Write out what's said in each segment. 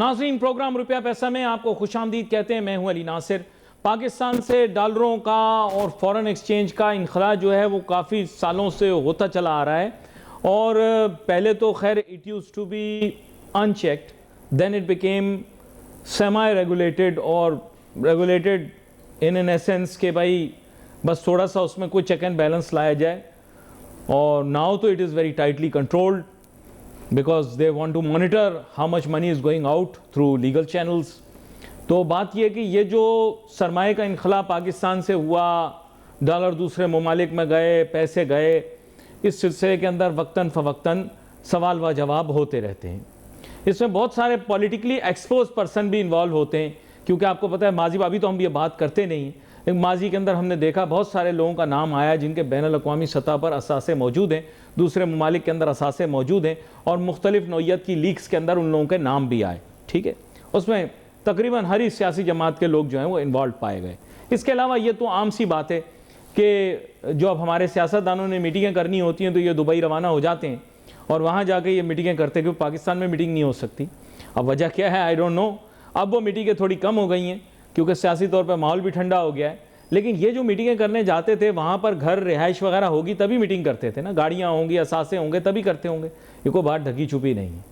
नाज़रीन, प्रोग्राम रुपया पैसा में आपको खुशामदीद कहते हैं। मैं हूं अली नासिर। पाकिस्तान से डॉलरों का और फॉरेन एक्सचेंज का इनखला जो है वो काफ़ी सालों से होता चला आ रहा है, और पहले तो खैर it use to be unchecked, then it became semi regulated और रेगुलेटेड इन एन एसेंस के भाई बस थोड़ा सा उसमें कोई चेक एंड बैलेंस लाया जाए, और नाउ तो it is very tightly controlled because they want to monitor how much money is going out through legal channels। तो बात यह कि ये जो सरमाए का इनखला पाकिस्तान से हुआ, डॉलर दूसरे ममालिक में गए, पैसे गए, इस सिलसिले के अंदर वक्तन फ़वक्तन सवाल व जवाब होते रहते हैं। इसमें बहुत सारे पॉलिटिकली एक्सपोज पर्सन भी इन्वॉल्व होते हैं, क्योंकि आपको पता है माजी, अभी तो हम ये बात करते नहीं हैं, लेकिन माजी के अंदर हमने देखा बहुत सारे लोगों का नाम आया जिनके बैनुल अक़वामी सतह पर असासे मौजूद हैं, दूसरे ममालिक के अंदर असासे मौजूद हैं, और मुख्तलिफ नौइयत की लीक्स के अंदर उन लोगों के नाम भी आए। ठीक है, उसमें तकरीबन हर सियासी जमात के लोग जो हैं वो इन्वॉल्व पाए गए। इसके अलावा ये तो आम सी बात है कि जो अब हमारे सियासतदानों ने मीटिंगें करनी होती हैं तो ये दुबई रवाना हो जाते हैं और वहाँ जाके ये मीटिंगें करते, क्योंकि पाकिस्तान में मीटिंग नहीं हो सकती। अब वजह क्या है आई डोंट नो। अब वो मीटिंगें थोड़ी कम हो गई हैं क्योंकि सियासी तौर पर माहौल भी ठंडा हो गया है, लेकिन ये जो मीटिंगें करने जाते थे वहाँ पर घर रिहाइश वगैरह होगी तभी मीटिंग करते थे ना, गाड़ियाँ होंगी, असासे होंगे तभी करते होंगे। ये कोई बात ढकी छुपी नहीं है।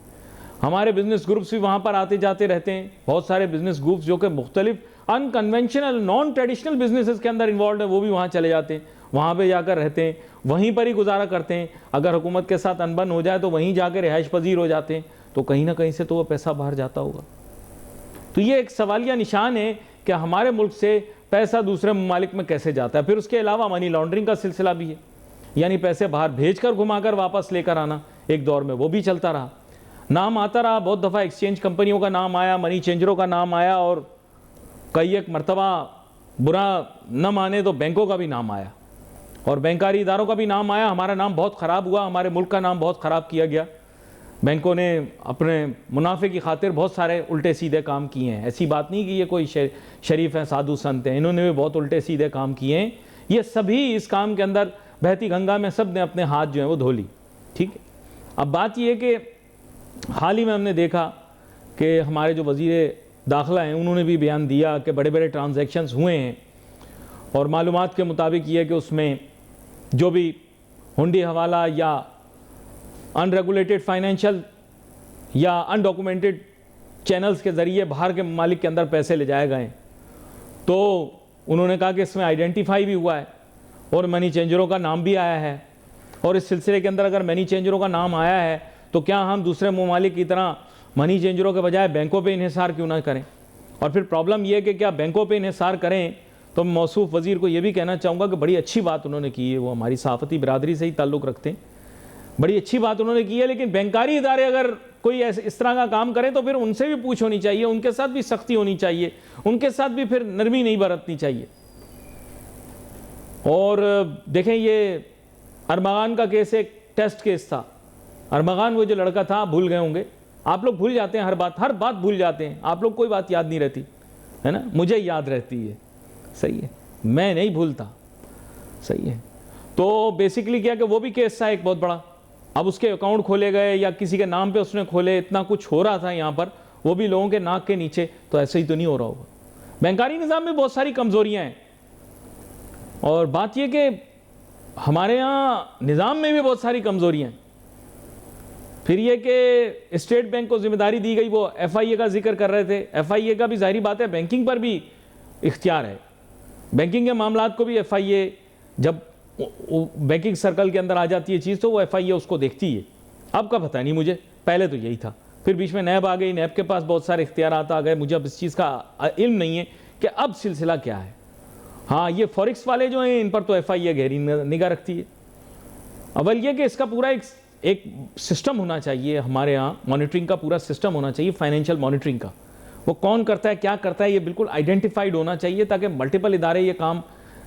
हमारे बिजनेस ग्रुप्स भी वहाँ पर आते जाते रहते हैं, बहुत सारे बिजनेस ग्रुप्स जो कि मुख्तलिफ अनकन्वेंशनल नॉन ट्रेडिशनल बिजनेसेस के अंदर इन्वॉल्व है वो भी वहाँ चले जाते हैं, वहाँ पर जाकर रहते हैं, वहीं पर ही गुजारा करते हैं। अगर हुकूमत के साथ अनबन हो जाए तो वहीं जाकर रिहाइश पजीर हो जाते हैं, तो कहीं ना कहीं से तो वह पैसा बाहर जाता होगा। तो ये एक सवालिया निशान है कि हमारे मुल्क से पैसा दूसरे ममालिक में कैसे जाता है। फिर उसके अलावा मनी लॉन्ड्रिंग का सिलसिला भी है, यानी पैसे बाहर भेजकर घुमाकर वापस लेकर आना, एक दौर में वो भी चलता रहा। नाम आता रहा, बहुत दफ़ा एक्सचेंज कंपनियों का नाम आया, मनी चेंजरों का नाम आया, और कई एक मरतबा बुरा न माने तो बैंकों का भी नाम आया और बैंकारी इदारों का भी नाम आया। हमारा नाम बहुत ख़राब हुआ, हमारे मुल्क का नाम बहुत ख़राब किया गया। बैंकों ने अपने मुनाफे की खातिर बहुत सारे उल्टे सीधे काम किए हैं। ऐसी बात नहीं कि ये कोई शरीफ है, साधु संत हैं, इन्होंने भी बहुत उल्टे सीधे काम किए हैं। ये सभी इस काम के अंदर बहती गंगा में सब ने अपने हाथ जो है वो धो ली। ठीक है, अब बात यह है कि हाल ही में हमने देखा कि हमारे जो वज़ीर दाखिला हैं उन्होंने भी बयान दिया कि बड़े बड़े ट्रांजैक्शंस हुए हैं, और मालूमात के मुताबिक ये कि उसमें जो भी हुंडी हवाला या अनरेगुलेटेड फाइनेंशियल या अनडॉक्यूमेंटेड चैनल्स के ज़रिए बाहर के ममालिक के अंदर पैसे ले जाए गए, तो उन्होंने कहा कि इसमें आइडेंटिफाई भी हुआ है और मनी चेंजरों का नाम भी आया है। और इस सिलसिले के अंदर अगर मनी चेंजरों का नाम आया है तो क्या हम दूसरे ममालिक की तरह मनी चेंजरों के बजाय बैंकों पे इन्हिसार क्यों ना करें? और फिर प्रॉब्लम यह है कि क्या बैंकों पे इन्हिसार करें, तो मौसूफ वज़ीर को यह भी कहना चाहूँगा कि बड़ी अच्छी बात उन्होंने की है, वो हमारी सहाफ़ती बिरादरी से ही ताल्लुक़ रखते हैं, बड़ी अच्छी बात उन्होंने की है। लेकिन बैंकारी इदारे अगर कोई ऐसे इस तरह का काम करें तो फिर उनसे भी पूछ होनी चाहिए, उनके साथ भी सख्ती होनी चाहिए, उनके साथ भी फिर नरमी नहीं बरतनी चाहिए। और देखें, ये अरमगान का केस एक टेस्ट केस था। अरमगान वो जो लड़का था, भूल गए होंगे आप लोग, भूल जाते हैं हर बात भूल जाते हैं आप लोग, कोई बात याद नहीं रहती है ना, मुझे याद रहती है, सही है, मैं नहीं भूलता, सही है। तो बेसिकली क्या कि वो भी केस था एक बहुत बड़ा। अब उसके अकाउंट खोले गए या किसी के नाम पे उसने खोले, इतना कुछ हो रहा था यहाँ पर, वो भी लोगों के नाक के नीचे, तो ऐसे ही तो नहीं हो रहा होगा। बैंकारी निज़ाम में बहुत सारी कमज़ोरियाँ हैं, और बात यह कि हमारे यहाँ निज़ाम में भी बहुत सारी कमज़ोरियाँ हैं। फिर ये कि स्टेट बैंक को जिम्मेदारी दी गई, वो FIA का जिक्र कर रहे थे, FIA का भी ज़ाहिरी बात है बैंकिंग पर भी इख्तियार है, बैंकिंग के मामलात को भी FIA, जब बैंकिंग सर्कल के अंदर आ जाती है चीज़ तो वो FIA उसको देखती है। अब का पता नहीं मुझे, पहले तो यही था, फिर बीच में नैब आ गई, नैब के पास बहुत सारे इख्तियारात आ गए, मुझे अब इस चीज़ का इल्म नहीं है कि अब सिलसिला क्या है। हाँ, ये फॉरेक्स वाले जो हैं इन पर तो FIA गहरी निगाह रखती है। अव्वल ये कि इसका पूरा एक सिस्टम होना चाहिए, हमारे यहाँ मॉनिटरिंग का पूरा सिस्टम होना चाहिए, फाइनेंशियल मॉनिटरिंग का। वो कौन करता है, क्या करता है, ये बिल्कुल आइडेंटिफाइड होना चाहिए, ताकि मल्टीपल इदारे ये काम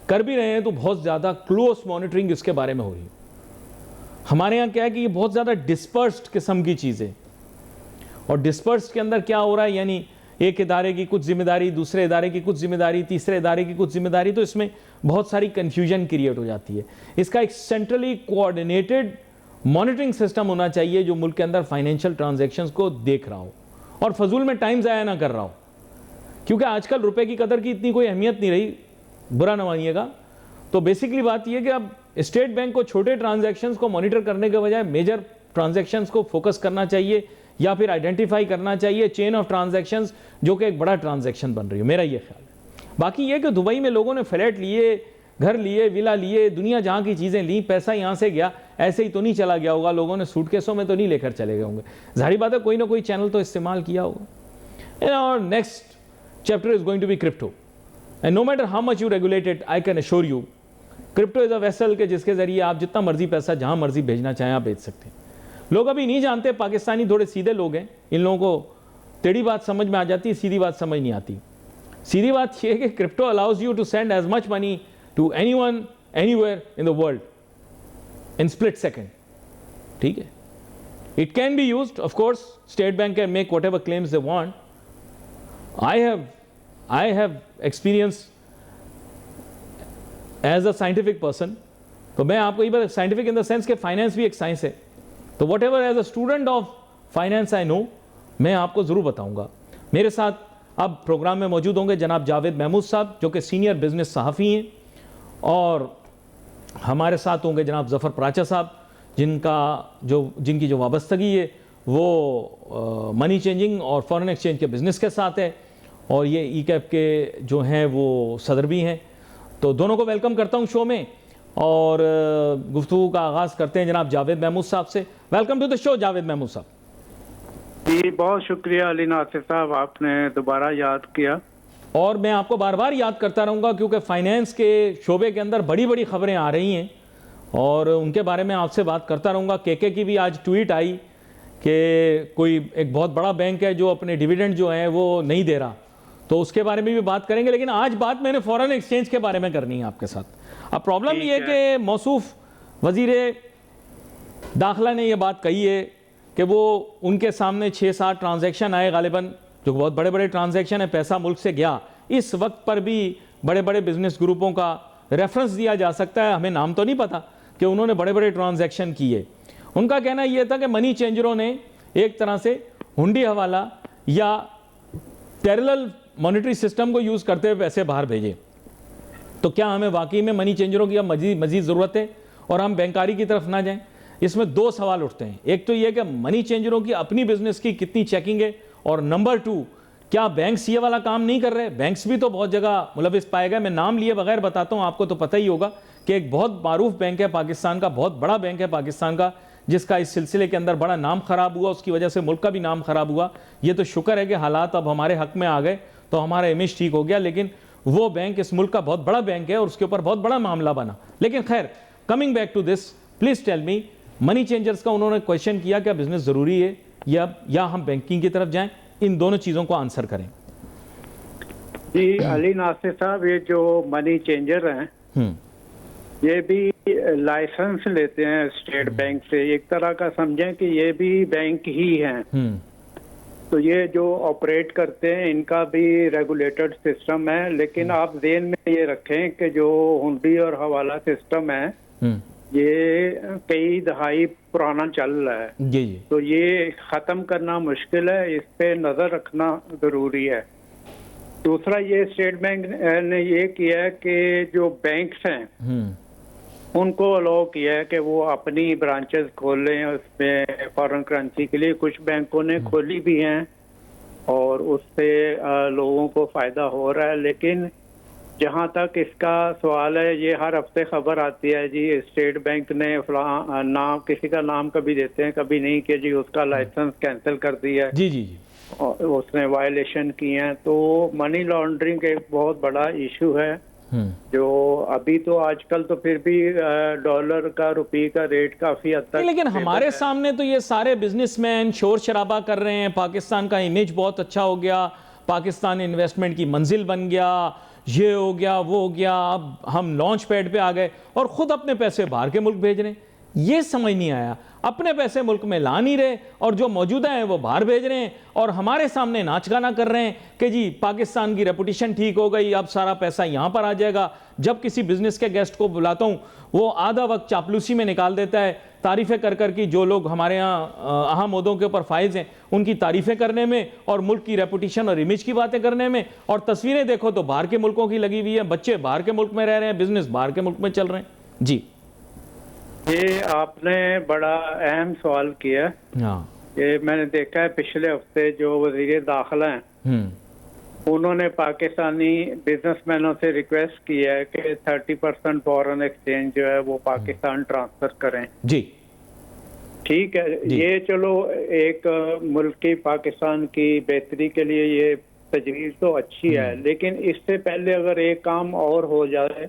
कर भी रहे हैं तो बहुत ज़्यादा क्लोज मॉनिटरिंग इसके बारे में हो रही है। हमारे यहाँ क्या है कि ये बहुत ज़्यादा डिस्पर्स्ड किस्म की चीज़ें, और डिस्पर्स्ड के अंदर क्या हो रहा है, यानी एक इदारे की कुछ जिम्मेदारी, दूसरे इदारे की कुछ जिम्मेदारी, तीसरे इदारे की कुछ जिम्मेदारी, तो इसमें बहुत सारी कन्फ्यूजन क्रिएट हो जाती है। इसका एक सेंट्रली कोऑर्डिनेटेड मॉनिटरिंग सिस्टम होना चाहिए जो मुल्क के अंदर फाइनेंशियल ट्रांजैक्शंस को देख रहा हो, और फजूल में टाइम ज़ाया ना कर रहा हो, क्योंकि आजकल रुपए की कदर की इतनी कोई अहमियत नहीं रही, बुरा ना मानिएगा। तो बेसिकली बात यह है कि अब स्टेट बैंक को छोटे ट्रांजैक्शंस को मॉनिटर करने के बजाय मेजर ट्रांजैक्शंस को फोकस करना चाहिए, या फिर आइडेंटिफाई करना चाहिए चेन ऑफ ट्रांजैक्शंस जो कि एक बड़ा ट्रांजैक्शन बन रही है, मेरा ये ख्याल है। बाकी ये कि दुबई में लोगों ने फ्लैट लिए, घर लिए, विला लिए, दुनिया जहाँ की चीज़ें ली, पैसा यहाँ से गया, ऐसे ही तो नहीं चला गया होगा, लोगों ने सूटकेसों में तो नहीं लेकर चले गए होंगे। जाहिर बात है कोई ना कोई चैनल तो इस्तेमाल किया होगा। और next chapter is going to be crypto, and no matter how much you regulate it, I can assure you crypto is a vessel के जिसके जरिए आप जितना मर्जी पैसा जहाँ मर्जी भेजना चाहें आप भेज सकते हैं। लोग अभी नहीं जानते, पाकिस्तानी थोड़े सीधे लोग हैं, इन लोगों को टेढ़ी बात समझ में आ जाती है, सीधी बात समझ नहीं आती। सीधी बात यह है कि crypto allows you to send as much money to anyone anywhere in the world in split second, ठीक है। It can be used, of course state bank can make whatever claims they want. I have experience as a scientific person, तो मैं आपको ये बात, scientific in the sense के finance भी एक साइंस है, तो whatever as a student of finance I know, मैं आपको ज़रूर बताऊंगा। मेरे साथ अब प्रोग्राम में मौजूद होंगे जनाब जावेद महमूद साहब जो कि सीनियर बिजनेस सहाफ़ी हैं, और हमारे साथ होंगे जनाब ज़फ़र पराचा साहब जिनकी जो वाबस्तगी है वो मनी चेंजिंग और फॉरेन एक्सचेंज के बिज़नेस के साथ है, और ये ई कैप के जो हैं वो सदर भी हैं। तो दोनों को वेलकम करता हूं शो में, और गुफ्तगू का आगाज़ करते हैं जनाब जावेद महमूद साहब से। Welcome to the show Javed Mahmood sahab. जी बहुत शुक्रिया अली नासिर साहब, आपने दोबारा याद किया। और मैं आपको बार बार याद करता रहूँगा क्योंकि फाइनेंस के शोबे के अंदर बड़ी बड़ी खबरें आ रही हैं, और उनके बारे में आपसे बात करता रहूँगा। के की भी आज ट्वीट आई कि कोई एक बहुत बड़ा बैंक है जो अपने डिविडेंड जो है वो नहीं दे रहा, तो उसके बारे में भी बात करेंगे। लेकिन आज बात मैंने फॉरेन एक्सचेंज के बारे में करनी है आपके साथ। अब प्रॉब्लम ये है कि मौसूफ वज़ीर दाखिला ने यह बात कही है कि वो उनके सामने 6-7 ट्रांजैक्शन आए गालिबन, जो बहुत बड़े बड़े ट्रांजैक्शन है, पैसा मुल्क से गया। इस वक्त पर भी बड़े बड़े बिजनेस ग्रुपों का रेफरेंस दिया जा सकता है, हमें नाम तो नहीं पता, कि उन्होंने बड़े बड़े ट्रांजैक्शन किए। उनका कहना यह था कि मनी चेंजरों ने एक तरह से हुंडी हवाला या पैरेलल मॉनेटरी सिस्टम को यूज़ करते हुए पैसे बाहर भेजे। तो क्या हमें वाकई में मनी चेंजरों की अब मजीद ज़रूरत है और हम बैंकारी की तरफ ना जाएं? इसमें 2 सवाल उठते हैं। एक तो ये कि मनी चेंजरों की अपनी बिजनेस की कितनी चेकिंग है, और नंबर 2 क्या बैंक्स ये वाला काम नहीं कर रहे? बैंक्स भी तो बहुत जगह मुलविस पाए गए। मैं नाम लिए बगैर बताता हूँ, आपको तो पता ही होगा कि एक बहुत मारूफ बैंक है पाकिस्तान का, बहुत बड़ा बैंक है पाकिस्तान का, जिसका इस सिलसिले के अंदर बड़ा नाम ख़राब हुआ, उसकी वजह से मुल्क का भी नाम ख़राब हुआ। ये तो शुक्र है कि हालात अब हमारे हक में आ गए तो हमारा इमेज ठीक हो गया, लेकिन वो बैंक इस मुल्क का बहुत बड़ा बैंक है और उसके ऊपर बहुत बड़ा मामला बना। लेकिन खैर, coming back to this, please tell me, money changers का उन्होंने क्वेश्चन किया क्या बिजनेस ज़रूरी है या हम बैंकिंग की तरफ जाएं? इन दोनों चीज़ों को आंसर करें। जी अली नासिर साहब, ये जो मनी चेंजर हैं ये भी लाइसेंस लेते हैं स्टेट बैंक से, एक तरह का समझें कि ये भी बैंक ही हैं। तो ये जो ऑपरेट करते हैं इनका भी रेगुलेटेड सिस्टम है, लेकिन आप ज़हन में ये रखें कि जो हुंडी और हवाला सिस्टम है ये कई दहाई पुराना चल रहा है। जी। तो ये ख़त्म करना मुश्किल है, इस पे नज़र रखना ज़रूरी है। दूसरा, ये स्टेट बैंक ने ये किया है कि जो बैंक्स हैं उनको अलाउ किया है कि वो अपनी ब्रांचेस खोल लें उसमें फॉरेन करेंसी के लिए। कुछ बैंकों ने खोली भी हैं और उससे लोगों को फ़ायदा हो रहा है। लेकिन जहाँ तक इसका सवाल है, ये हर हफ्ते खबर आती है जी स्टेट बैंक ने नाम, किसी का नाम कभी देते हैं कभी नहीं, कि जी उसका लाइसेंस कैंसिल कर दिया है, जी, और उसने वायलेशन की है। तो मनी लॉन्ड्रिंग एक बहुत बड़ा इशू है जो अभी तो आजकल तो फिर भी डॉलर का, रुपये का रेट काफी हद तक, लेकिन हमारे सामने तो ये सारे बिजनेसमैन शोर शराबा कर रहे हैं, पाकिस्तान का इमेज बहुत अच्छा हो गया, पाकिस्तान इन्वेस्टमेंट की मंजिल बन गया, ये हो गया वो हो गया, अब हम लॉन्च पैड पे आ गए और खुद अपने पैसे बाहर के मुल्क भेज रहे हैं। ये समझ नहीं आया। अपने पैसे मुल्क में ला नहीं रहे और जो मौजूदा हैं वो बाहर भेज रहे हैं और हमारे सामने नाच गाना कर रहे हैं कि जी पाकिस्तान की रेपुटेशन ठीक हो गई, अब सारा पैसा यहाँ पर आ जाएगा। जब किसी बिजनेस के गेस्ट को बुलाता हूँ वो आधा वक्त चापलूसी में निकाल देता है, तारीफ़ें कर कर की जो लोग हमारे यहाँ अहम ओहदों के ऊपर फाइज हैं उनकी तारीफ़ें करने में और मुल्क की रेपुटेशन और इमेज की बातें करने में। और तस्वीरें देखो तो बाहर के मुल्कों की लगी हुई है, बच्चे बाहर के मुल्क में रह रहे हैं, बिजनेस बाहर के मुल्क में चल रहे हैं। जी, ये आपने बड़ा अहम सवाल किया। हाँ, ये मैंने देखा है पिछले हफ्ते जो वजीर दाखिला हैं उन्होंने पाकिस्तानी बिजनेसमैनों से रिक्वेस्ट की है कि 30% फॉरेन एक्सचेंज जो है वो पाकिस्तान ट्रांसफर करें। जी, ठीक है, ये चलो एक मुल्क की पाकिस्तान की बेहतरी के लिए ये तजवीज़ तो अच्छी है, लेकिन इससे पहले अगर एक काम और हो जाए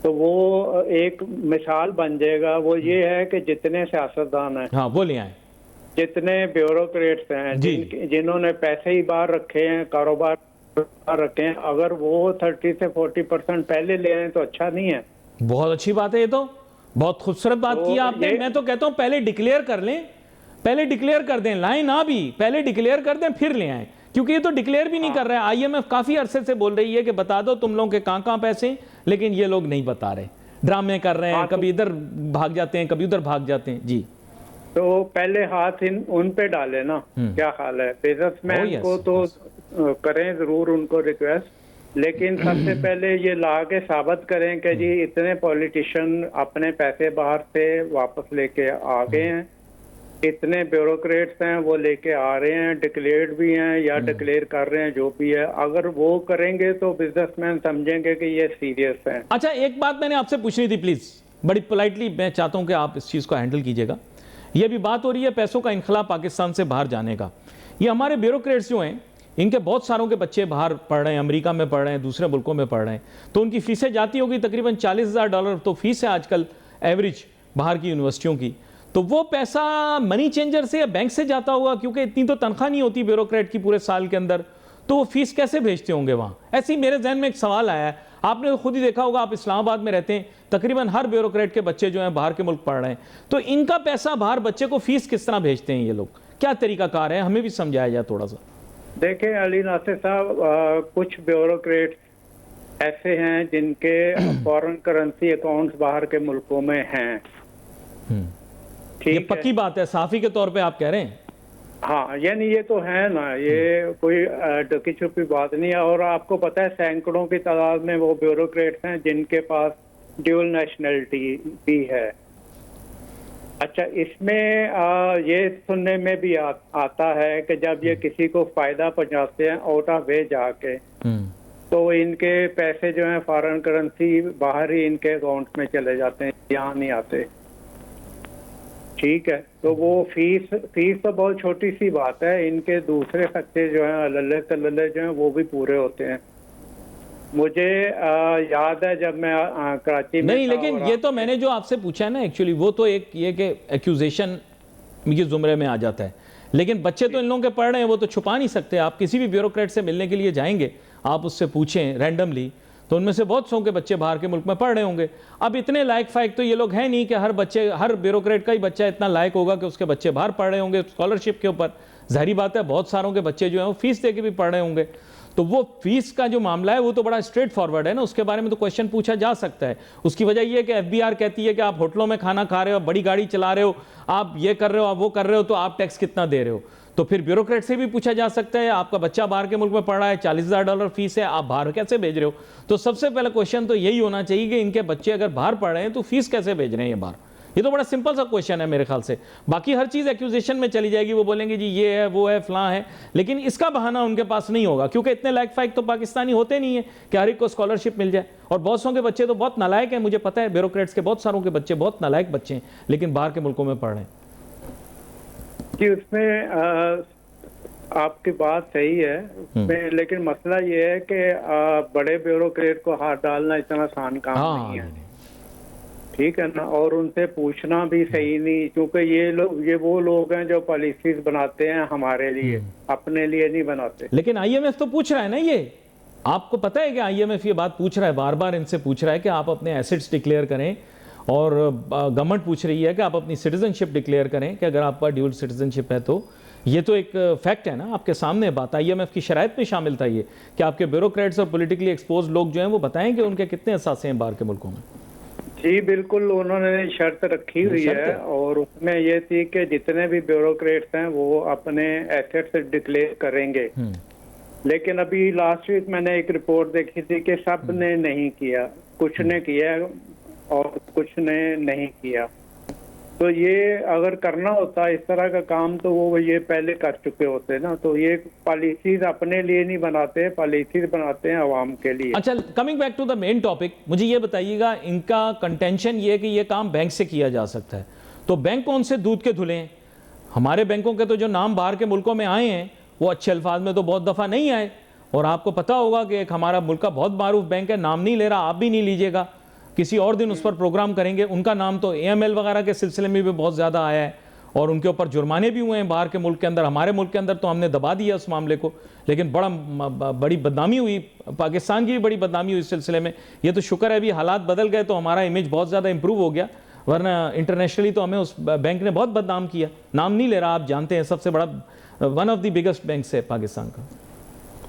तो वो एक मिसाल बन जाएगा। वो ये है कि जितने सियासतदान हैं, हाँ बोलिए आए, जितने ब्यूरोक्रेट्स हैं, जिन्होंने पैसे ही बाहर रखे हैं, कारोबार बाहर रखे हैं, अगर वो 30 से 40% पहले ले आए तो अच्छा नहीं है। बहुत अच्छी बात है, ये तो बहुत खूबसूरत बात तो की आपने। मैं तो कहता हूं पहले डिक्लेयर कर लें, पहले डिक्लेयर कर दें, लाएं ना भी, पहले डिक्लेयर कर दें फिर ले आए, क्योंकि ये तो डिक्लेयर भी नहीं कर रहे हैं। आईएमएफ काफी अरसे से बोल रही है कि बता दो तुम लोगों के कहां पैसे, लेकिन ये लोग नहीं बता रहे, ड्रामे कर रहे हैं, कभी इधर भाग जाते हैं, कभी उधर भाग जाते हैं। जी, तो पहले हाथ उन पे डाले ना, क्या ख्याल है? बिजनेसमैन को तो करें जरूर उनको रिक्वेस्ट, लेकिन सबसे पहले ये ला के साबित करें कि जी इतने पॉलिटिशियन अपने पैसे बाहर से वापस लेके आ गए हैं, इतने ब्यूरोक्रेट्स हैं वो लेके आ रहे हैं, डिक्लेयर्ड भी हैं या डिक्लेयर कर रहे हैं, जो भी है। अगर वो करेंगे तो बिजनेसमैन समझेंगे कि ये सीरियस हैं। अच्छा, एक बात मैंने आपसे पूछनी थी, प्लीज बड़ी पोलाइटली मैं चाहता हूं कि आप इस चीज को हैंडल कीजिएगा। ये भी बात हो रही है पैसों का इनखला पाकिस्तान से बाहर जाने का। ये हमारे ब्यूरोक्रेट्स जो हैं इनके बहुत सारों के बच्चे बाहर पढ़ रहे हैं, अमेरिका में पढ़ रहे हैं, दूसरे मुल्कों में पढ़ रहे हैं, तो उनकी फीसें जाती होगी तकरीबन $40,000 तो फीस है आजकल एवरेज बाहर की यूनिवर्सिटियों की। तो वो पैसा मनी चेंजर से या बैंक से जाता होगा, क्योंकि इतनी तो तनख्वाह नहीं होती ब्यूरोक्रेट की पूरे साल के अंदर, तो वो फीस कैसे भेजते होंगे वहाँ? ऐसे ही मेरे जहन में एक सवाल आया है। आपने खुद ही देखा होगा, आप इस्लामाबाद में रहते हैं, तकरीबन हर ब्यूरोक्रेट के बच्चे जो हैं बाहर के मुल्क पढ़ रहे हैं, तो इनका पैसा बाहर बच्चे को फीस किस तरह भेजते हैं ये लोग? क्या तरीकाकार है, हमें भी समझाया जाए थोड़ा सा। देखें अली नासिर साहब, कुछ ब्यूरोक्रेट ऐसे हैं जिनके फॉरेन करेंसी अकाउंट्स बाहर के मुल्कों में हैं। ये पक्की बात है, साफी के तौर पे आप कह रहे हैं? हाँ, यानी ये तो है ना, ये कोई ढकी छुपी बात नहीं है। और आपको पता है सैकड़ों की तादाद में वो ब्यूरोक्रेट्स हैं जिनके पास ड्यूल नेशनलिटी भी है। अच्छा, इसमें ये सुनने में भी आता है कि जब ये किसी को फायदा पहुंचाते हैं आउट ऑफ वे जाके, तो इनके पैसे जो हैं फॉरेन करेंसी बाहर ही इनके अकाउंट में चले जाते हैं, यहाँ नहीं आते। ठीक है, तो वो फीस तो बहुत छोटी सी बात है, इनके दूसरे खर्चे जो हैं अल्ले तल्ले जो हैं वो भी पूरे होते हैं। मुझे याद है जब मैं कराची में नहीं, लेकिन ये तो मैंने जो आपसे पूछा है ना, एक्चुअली वो तो एक ये कि एक्यूजेशन के जुमरे में आ जाता है, लेकिन बच्चे तो इन लोगों के पढ़ रहे हैं, वो तो छुपा नहीं सकते। आप किसी भी ब्यूरोक्रेट से मिलने के लिए जाएंगे, आप उससे पूछें रैंडमली, तो उनमें से बहुत सौ के बच्चे बाहर के मुल्क में पढ़ रहे होंगे। अब इतने लायक फायक तो ये लोग हैं नहीं कि हर ब्यूरोक्रेट का ही बच्चा इतना लायक होगा कि उसके बच्चे बाहर पढ़ रहे होंगे स्कॉलरशिप के ऊपर। जाहिर बात है बहुत सारों के बच्चे जो हैं वो फीस दे के भी पढ़ रहे होंगे। तो वो फीस का जो मामला है वो तो बड़ा स्ट्रेट फॉरवर्ड है ना, उसके बारे में तो क्वेश्चन पूछा जा सकता है। उसकी वजह ये है कि एफबीआर कहती है कि आप होटलों में खाना खा रहे हो, बड़ी गाड़ी चला रहे हो, आप ये कर रहे हो, आप वो कर रहे हो, तो आप टैक्स कितना दे रहे हो। तो फिर ब्यूरोक्रेट से भी पूछा जा सकता है, आपका बच्चा बाहर के मुल्क में पढ़ रहा है, $40,000 फीस है, आप बाहर कैसे भेज रहे हो? तो सबसे पहला क्वेश्चन तो यही होना चाहिए कि इनके बच्चे अगर बाहर पढ़ रहे हैं तो फीस कैसे भेज रहे हैं ये बाहर? ये तो बड़ा सिंपल सा क्वेश्चन है मेरे ख्याल से। बाकी हर चीज़ एक्यूजेशन में चली जाएगी, वो बोलेंगे जी ये है, वो है, फलां है, लेकिन इसका बहाना उनके पास नहीं होगा, क्योंकि इतने लायक फायक तो पाकिस्तानी होते नहीं है कि हर एक को स्कॉलरशिप मिल जाए। और बहुत सौ के बच्चे तो बहुत नालायक हैं, मुझे पता है ब्यूरोक्रेट्स के बहुत सारों के बच्चे बहुत नालायक बच्चे हैं, लेकिन बाहर के मुल्कों में पढ़ रहे हैं। कि उसमें आपकी बात सही है उसमें, लेकिन मसला ये है कि बड़े ब्यूरोक्रेट को हाथ डालना इतना आसान काम नहीं है। ठीक है ना, और उनसे पूछना भी सही नहीं, क्योंकि ये वो लोग हैं जो पॉलिसीज बनाते हैं हमारे लिए, अपने लिए नहीं बनाते। लेकिन आईएमएफ तो पूछ रहा है ना, ये आपको पता है कि आईएमएफ ये बात पूछ रहा है, बार बार इनसे पूछ रहा है कि आप अपने एसेट्स डिक्लेयर करें और गवर्नमेंट पूछ रही है कि आप अपनी सिटीजनशिप डिक्लेयर करें कि अगर आपका ड्यूल सिटीजनशिप है तो ये तो एक फैक्ट है ना, आपके सामने बात। IMF की शराइत में शामिल था ये कि आपके ब्यूरोक्रेट्स और पॉलिटिकली एक्सपोज लोग जो हैं वो बताएं कि उनके कितने असासे हैं बाहर के मुल्कों में। जी बिल्कुल, उन्होंने शर्त रखी हुई है और उसमें ये थी कि जितने भी ब्यूरोक्रेट्स हैं वो अपने एसेट्स डिक्लेयर करेंगे। लेकिन अभी लास्ट वीक मैंने एक रिपोर्ट देखी थी कि सब ने नहीं किया, कुछ ने किया और कुछ ने नहीं किया। तो ये अगर करना होता इस तरह का काम तो वो ये पहले कर चुके होते ना। तो ये पॉलिसीज अपने लिए नहीं बनाते, पॉलिसीज बनाते हैं अवाम के लिए। अच्छा, coming back to the main topic, मुझे ये बताइएगा, इनका कंटेंशन ये है कि ये काम बैंक से किया जा सकता है, तो बैंक कौन से दूध के धुले हैं? हमारे बैंकों के तो जो नाम बाहर के मुल्कों में आए हैं वो अच्छे अल्फाज में तो बहुत दफ़ा नहीं आए। और आपको पता होगा कि एक हमारा मुल्क का बहुत मारूफ बैंक है, नाम नहीं ले रहा, आप भी नहीं लीजिएगा, किसी और दिन उस पर प्रोग्राम करेंगे। उनका नाम तो AML वगैरह के सिलसिले में भी बहुत ज़्यादा आया है और उनके ऊपर जुर्माने भी हुए हैं बाहर के मुल्क के अंदर। हमारे मुल्क के अंदर तो हमने दबा दिया उस मामले को, लेकिन बड़ी बदनामी हुई, पाकिस्तान की भी बड़ी बदनामी हुई इस सिलसिले में। ये तो शुक्र है अभी हालात बदल गए तो हमारा इमेज बहुत ज़्यादा इंप्रूव हो गया, वरना इंटरनेशनली तो हमें उस बैंक ने बहुत बदनाम किया। नाम नहीं ले रहा, आप जानते हैं, सबसे बड़ा one of the biggest bank है पाकिस्तान का।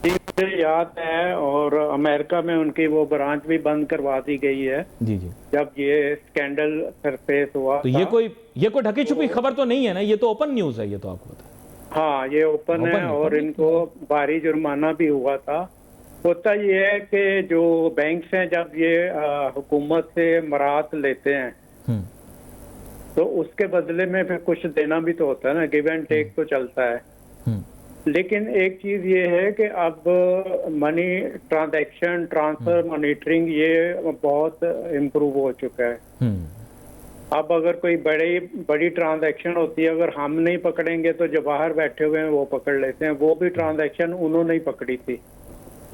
मुझे याद है, और अमेरिका में उनकी वो ब्रांच भी बंद करवा दी गई है जी जब ये स्कैंडल सरफेस हुआ तो ये कोई ढकी छुपी खबर तो नहीं है ना, ये तो ओपन न्यूज़ है, ये तो आपको पता है। हाँ, ये ओपन है और इनको भारी जुर्माना भी हुआ था। होता ये है कि जो बैंक्स हैं जब ये हुकूमत से मराहत लेते हैं तो उसके बदले में फिर कुछ देना भी तो होता है ना, गिव एंड टेक तो चलता है। लेकिन एक चीज ये है कि अब मनी ट्रांजैक्शन, ट्रांसफर मॉनिटरिंग ये बहुत इम्प्रूव हो चुका है। अब अगर कोई बड़ी ट्रांजैक्शन होती है, अगर हम नहीं पकड़ेंगे तो जो बाहर बैठे हुए हैं वो पकड़ लेते हैं। वो भी ट्रांजैक्शन उन्होंने ही पकड़ी थी,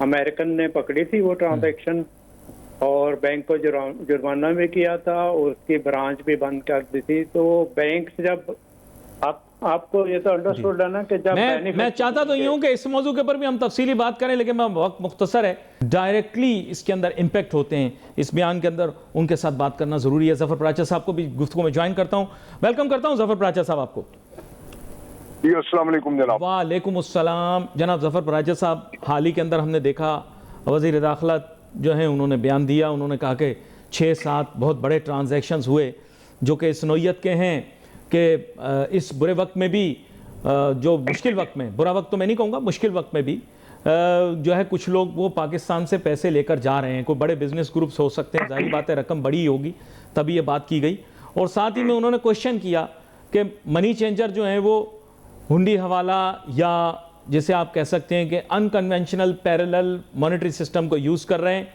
अमेरिकन ने पकड़ी थी वो ट्रांजैक्शन और बैंक को जुर्माना भी किया था और उसकी ब्रांच भी बंद कर दी थी। तो बैंक जब आपको ये तो अंडरस्टूड है ना कि जब मैं चाहता तो यूं कि इस मौजू के ऊपर भी हम तफसीली बात करें, लेकिन मैं वक्त मुख्तसर है, डायरेक्टली इसके अंदर इम्पैक्ट होते हैं इस बयान के अंदर, उनके साथ बात करना जरूरी है। जफर पराचा साहब को भी गुफ्तगू में ज्वाइन करता हूं, वेलकम करता हूं जफर पराचा साहब आपको। अस्सलाम वालेकुम जनाब। वालेकुम अस्सलाम जनाब। जफर पराचा साहब, हाल ही के अंदर हमने देखा वज़ीर दाखिला जो है उन्होंने बयान दिया, उन्होंने कहा कि 6-7 बहुत बड़े ट्रांजैक्शंस हुए जो कि इस नौयत के हैं कि इस बुरे वक्त में भी, जो मुश्किल वक्त में, बुरा वक्त तो मैं नहीं कहूँगा, मुश्किल वक्त में भी जो है कुछ लोग वो पाकिस्तान से पैसे लेकर जा रहे हैं। कोई बड़े बिजनेस ग्रुप्स हो सकते हैं, जाहिर बात है रकम बड़ी होगी तभी ये बात की गई। और साथ ही में उन्होंने क्वेश्चन किया कि मनी चेंजर जो हैं वो हुंडी हवाला या जिसे आप कह सकते हैं कि अनकन्वेंशनल पैरेलल मॉनेटरी सिस्टम को यूज़ कर रहे हैं,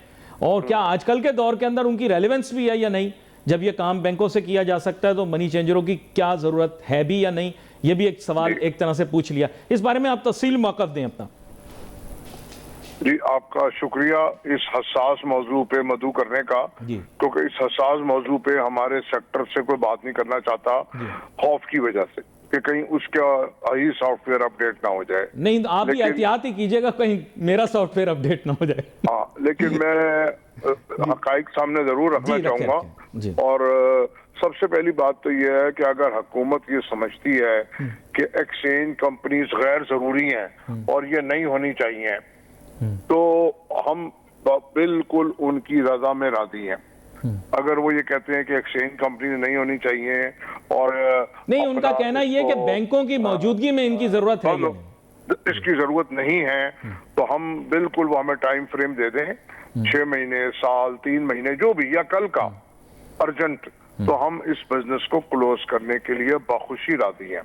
और क्या आजकल के दौर के अंदर उनकी रेलेवेंस भी है या नहीं। जब ये काम बैंकों से किया जा सकता है तो मनी चेंजरों की क्या ज़रूरत है भी या नहीं, ये भी एक सवाल एक तरह से पूछ लिया। इस बारे में आप तफसील मौक़िफ़ दें अपना। जी, आपका शुक्रिया इस हसास मौजू पे मदू करने का, क्योंकि इस हसास मौजू पे हमारे सेक्टर से कोई बात नहीं करना चाहता, खौफ की वजह से कि कहीं उसका ही सॉफ्टवेयर अपडेट ना हो जाए। नहीं, आप भी एहतियात ही कीजिएगा कहीं मेरा सॉफ्टवेयर अपडेट ना हो जाए। हाँ, लेकिन मैं हकाइक सामने जरूर रखना चाहूंगा। और सबसे पहली बात तो यह है कि अगर हुकूमत ये समझती है कि एक्सचेंज कंपनीज गैर जरूरी हैं और ये नहीं होनी चाहिए, तो हम बिल्कुल उनकी रजा में राजी हैं। अगर वो ये कहते हैं कि एक्सचेंज कंपनी नहीं होनी चाहिए और नहीं, उनका कहना ये है कि बैंकों की मौजूदगी में इनकी जरूरत है, इसकी जरूरत नहीं है, तो हम बिल्कुल वो हमें टाइम फ्रेम दे दें, 6 महीने, साल, 3 महीने, जो भी, या कल का अर्जेंट, तो हम इस बिजनेस को क्लोज करने के लिए बाखुशी राजी हैं।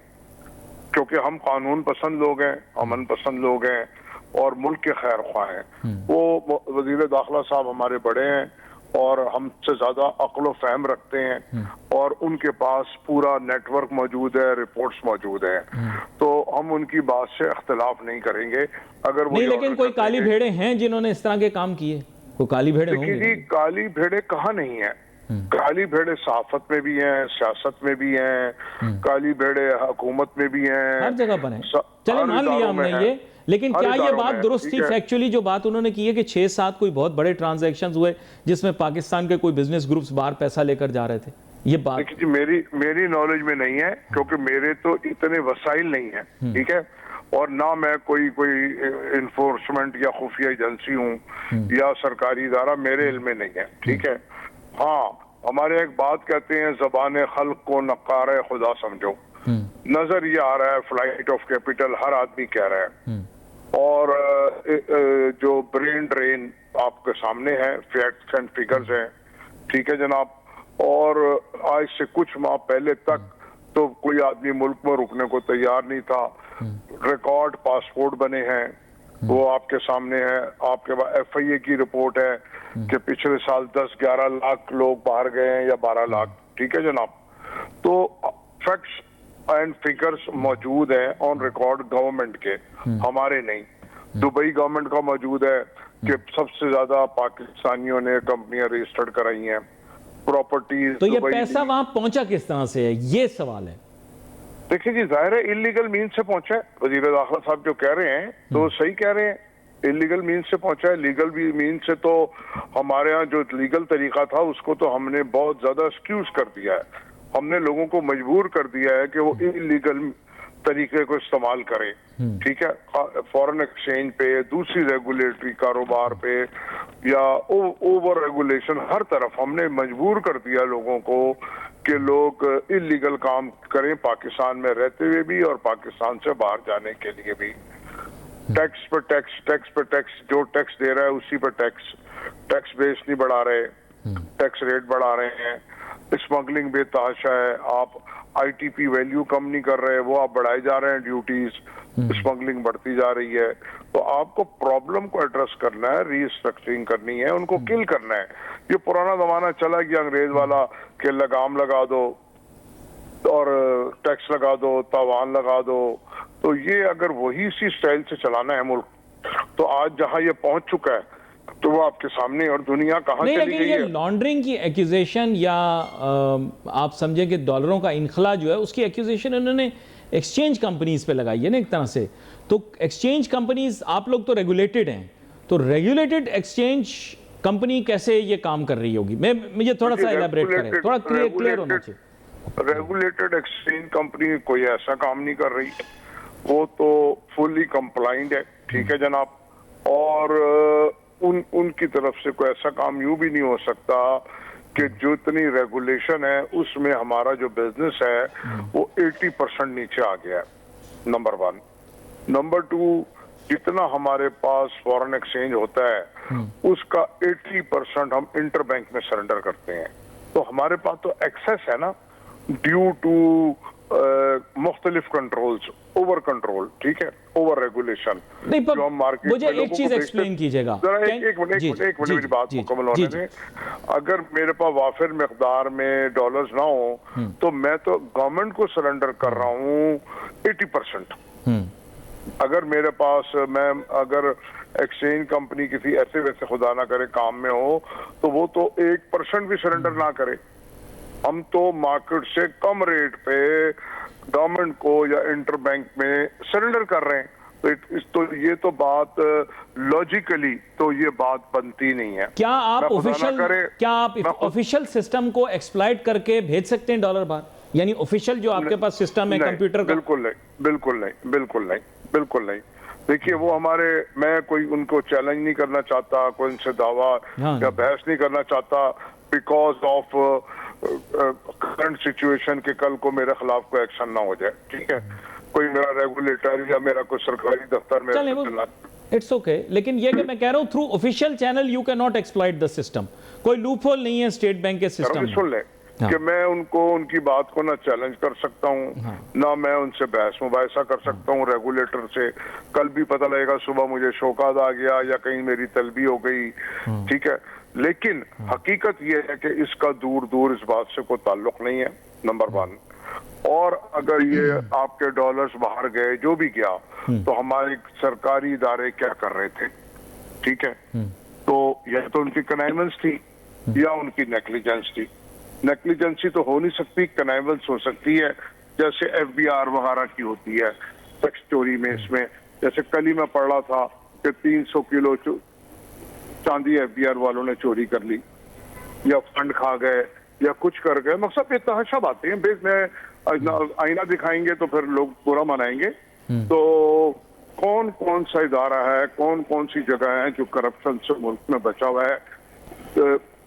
क्योंकि हम कानून पसंद लोग हैं, अमन पसंद लोग हैं और मुल्क के खैर ख्वाह हैं। वो वजीर दाखिला साहब हमारे बड़े हैं और हमसे ज्यादा अक्ल फहम रखते हैं और उनके पास पूरा नेटवर्क मौजूद है, रिपोर्ट्स मौजूद हैं, तो हम उनकी बात से इख्तिलाफ नहीं करेंगे। अगर वो नहीं, लेकिन कोई काली भेड़े हैं जिन्होंने इस तरह के काम किए, कोई काली भेड़े होंगे। जी, काली भेड़े कहाँ नहीं है। काली भेड़े सहाफत में भी हैं, सियासत में भी हैं, काली भेड़े हुकूमत में भी हैं, हर जगह पर हैं। चले मान लिया हमने ये, लेकिन क्या ये बात दुरुस्त थी फैक्चुअली जो बात उन्होंने की है कि 6-7 कोई बहुत बड़े ट्रांजैक्शंस हुए जिसमें पाकिस्तान के कोई बिजनेस ग्रुप्स बाहर पैसा लेकर जा रहे थे? ये बात देखिए जी, मेरी नॉलेज में नहीं है, क्योंकि मेरे तो इतने वसाइल नहीं है, ठीक है, और ना मैं कोई इन्फोर्समेंट या खुफिया एजेंसी हूँ या सरकारी इदारा, मेरे इल्म में नहीं है, ठीक है। हाँ, हमारे एक बात कहते हैं, ज़बान खल्क को नक्कार खुदा समझो। नजर ये आ रहा है, फ्लाइट ऑफ कैपिटल हर आदमी कह रहा है, और जो ब्रेन ड्रेन आपके सामने है, फैक्ट्स एंड फिगर्स हैं, ठीक है जनाब। और आज से कुछ माह पहले तक तो कोई आदमी मुल्क में रुकने को तैयार नहीं था। रिकॉर्ड पासपोर्ट बने हैं, वो आपके सामने है। आपके पास FIA की रिपोर्ट है कि पिछले साल 10-11 लाख लोग बाहर गए हैं या 12 लाख, ठीक है जनाब। तो फैक्ट्स एंड फिगर्स मौजूद है ऑन रिकॉर्ड गवर्नमेंट के, हमारे नहीं। दुबई गवर्नमेंट का मौजूद है कि सबसे ज्यादा पाकिस्तानियों ने कंपनियां रजिस्टर्ड कराई हैं, प्रॉपर्टीज। तो ये पैसा वहां पहुंचा किस तरह से है, ये सवाल है। देखिए जी, जाहिर है इलीगल मीन से पहुंचा है। वजीर दाखिला साहब जो कह रहे हैं तो सही कह रहे हैं, इलीगल मीन से पहुंचा है। लीगल भी मीन से तो हमारे यहाँ जो लीगल तरीका था उसको तो हमने बहुत ज्यादा एक्सक्यूज कर दिया है। हमने लोगों को मजबूर कर दिया है कि वो इलीगल तरीके को इस्तेमाल करें, ठीक है, फॉरेन एक्सचेंज पे, दूसरी रेगुलेटरी कारोबार पे, या ओवर रेगुलेशन, हर तरफ हमने मजबूर कर दिया लोगों को कि लोग इलीगल काम करें, पाकिस्तान में रहते हुए भी और पाकिस्तान से बाहर जाने के लिए भी। टैक्स पे टैक्स, टैक्स पे टैक्स, जो टैक्स दे रहा है उसी पे टैक्स, टैक्स बेस नहीं बढ़ा रहे, टैक्स रेट बढ़ा रहे हैं। स्मगलिंग बेतहाशा है, आप ITP वैल्यू कम नहीं कर रहे, वो आप बढ़ाए जा रहे हैं ड्यूटीज, स्मगलिंग बढ़ती जा रही है। तो आपको प्रॉब्लम को एड्रेस करना है, रीस्ट्रक्चरिंग करनी है, उनको किल करना है। ये पुराना जमाना चला गया अंग्रेज वाला कि लगाम लगा दो और टैक्स लगा दो, तावान लगा दो। तो ये अगर वही इसी स्टाइल से चलाना है मुल्क, तो आज जहां ये पहुंच चुका है तो वो आपके सामने, और दुनिया कहां चली गई है। लॉन्ड्रिंग की एक्यूजेशन या आप समझे कि डॉलरों का इनखला जो है उसकी एक्यूजेशन उन्होंने एक्सचेंज कंपनीज पे लगाई है ना एक तरह से। तो एक्सचेंज कंपनीज, आप लोग तो रेगुलेटेड हैं, तो रेगुलेटेड एक्सचेंज कंपनी कैसे ये काम कर रही होगी? मुझे थोड़ा सा इलैबोरेट करें, थोड़ा क्लियर होना चाहिए। रेगुलेटेड एक्सचेंज कंपनी कोई ऐसा काम नहीं कर रही, वो तो फुली कंप्लाइंट है, ठीक है जनाब। और उनकी तरफ से कोई ऐसा काम यूं भी नहीं हो सकता कि जो इतनी रेगुलेशन है उसमें हमारा जो बिजनेस है वो 80% नीचे आ गया है, नंबर 1। नंबर 2, जितना हमारे पास फॉरेन एक्सचेंज होता है उसका 80% हम इंटर बैंक में सरेंडर करते हैं। तो हमारे पास तो एक्सेस है ना, ड्यू टू मुख्तलिफ कंट्रोल्स, ओवर कंट्रोल, ठीक है, ओवर रेगुलेशन। जो हम मार्केट, मुझे एक चीज एक्सप्लेन कीजिएगा। एक मिनट मेरी बात मुकम्मल होने दें। अगर मेरे पास वाफिर मिकदार में डॉलर्स ना हो तो मैं तो गवर्नमेंट को सरेंडर कर रहा हूँ 80%। अगर मेरे पास, मैं अगर एक्सचेंज कंपनी किसी ऐसे वैसे खुदा ना करे काम में हो तो वो तो 1% भी सरेंडर ना करे। हम तो मार्केट से कम रेट पे गवर्नमेंट को या इंटर बैंक में सरेंडर कर रहे हैं। तो ये तो बात लॉजिकली तो ये बात बनती नहीं है। क्या आप ऑफिशियल सिस्टम को एक्सप्लॉइट करके भेज सकते हैं डॉलर बाहर? यानी ऑफिशियल जो आपके पास सिस्टम है कंप्यूटर का? बिल्कुल नहीं। देखिए, वो हमारे, मैं कोई उनको चैलेंज नहीं करना चाहता, कोई उनसे दावा या बहस नहीं करना चाहता, बिकॉज ऑफ करंट सिचुएशन के कल को मेरे खिलाफ कोई एक्शन ना हो जाए, ठीक है। कोई मेरा रेगुलेटर या मेरा कोई सरकारी दफ्तर में, इट्स ओके। लेकिन ये कि मैं कह रहा हूँ through official channel you can not exploit the system. कोई लूपहोल नहीं है स्टेट बैंक के सिस्टम में। सुन ले कि मैं उनको, उनकी बात को ना चैलेंज कर सकता हूँ, ना मैं उनसे बहस मुबाहिसा कर सकता हूँ रेगुलेटर से। कल भी पता लगेगा सुबह मुझे शौकात आ गया या कहीं मेरी तलबी हो गई, ठीक है। लेकिन हकीकत यह है कि इसका दूर दूर इस बात से कोई ताल्लुक नहीं है, नंबर 1। और अगर ये आपके डॉलर्स बाहर गए, जो भी गया, तो हमारे सरकारी इदारे क्या कर रहे थे, ठीक है। तो यह तो उनकी कनाइवेंस थी या उनकी नेग्लिजेंस थी। नेग्लिजेंसी तो हो नहीं सकती, कनाइवेंस हो सकती है, जैसे FBR वगैरह की होती है टैक्स चोरी में। इसमें जैसे कल ही मैं पढ़ रहा था कि 300 किलो चांदी FBR वालों ने चोरी कर ली, या फंड खा गए, या कुछ कर गए, मकसद बेतहाशा बातें हैं। बेस में आईना दिखाएंगे तो फिर लोग बुरा मनाएंगे। तो कौन कौन सा इदारा है, कौन कौन सी जगह है जो करप्शन से मुल्क में बचा हुआ है?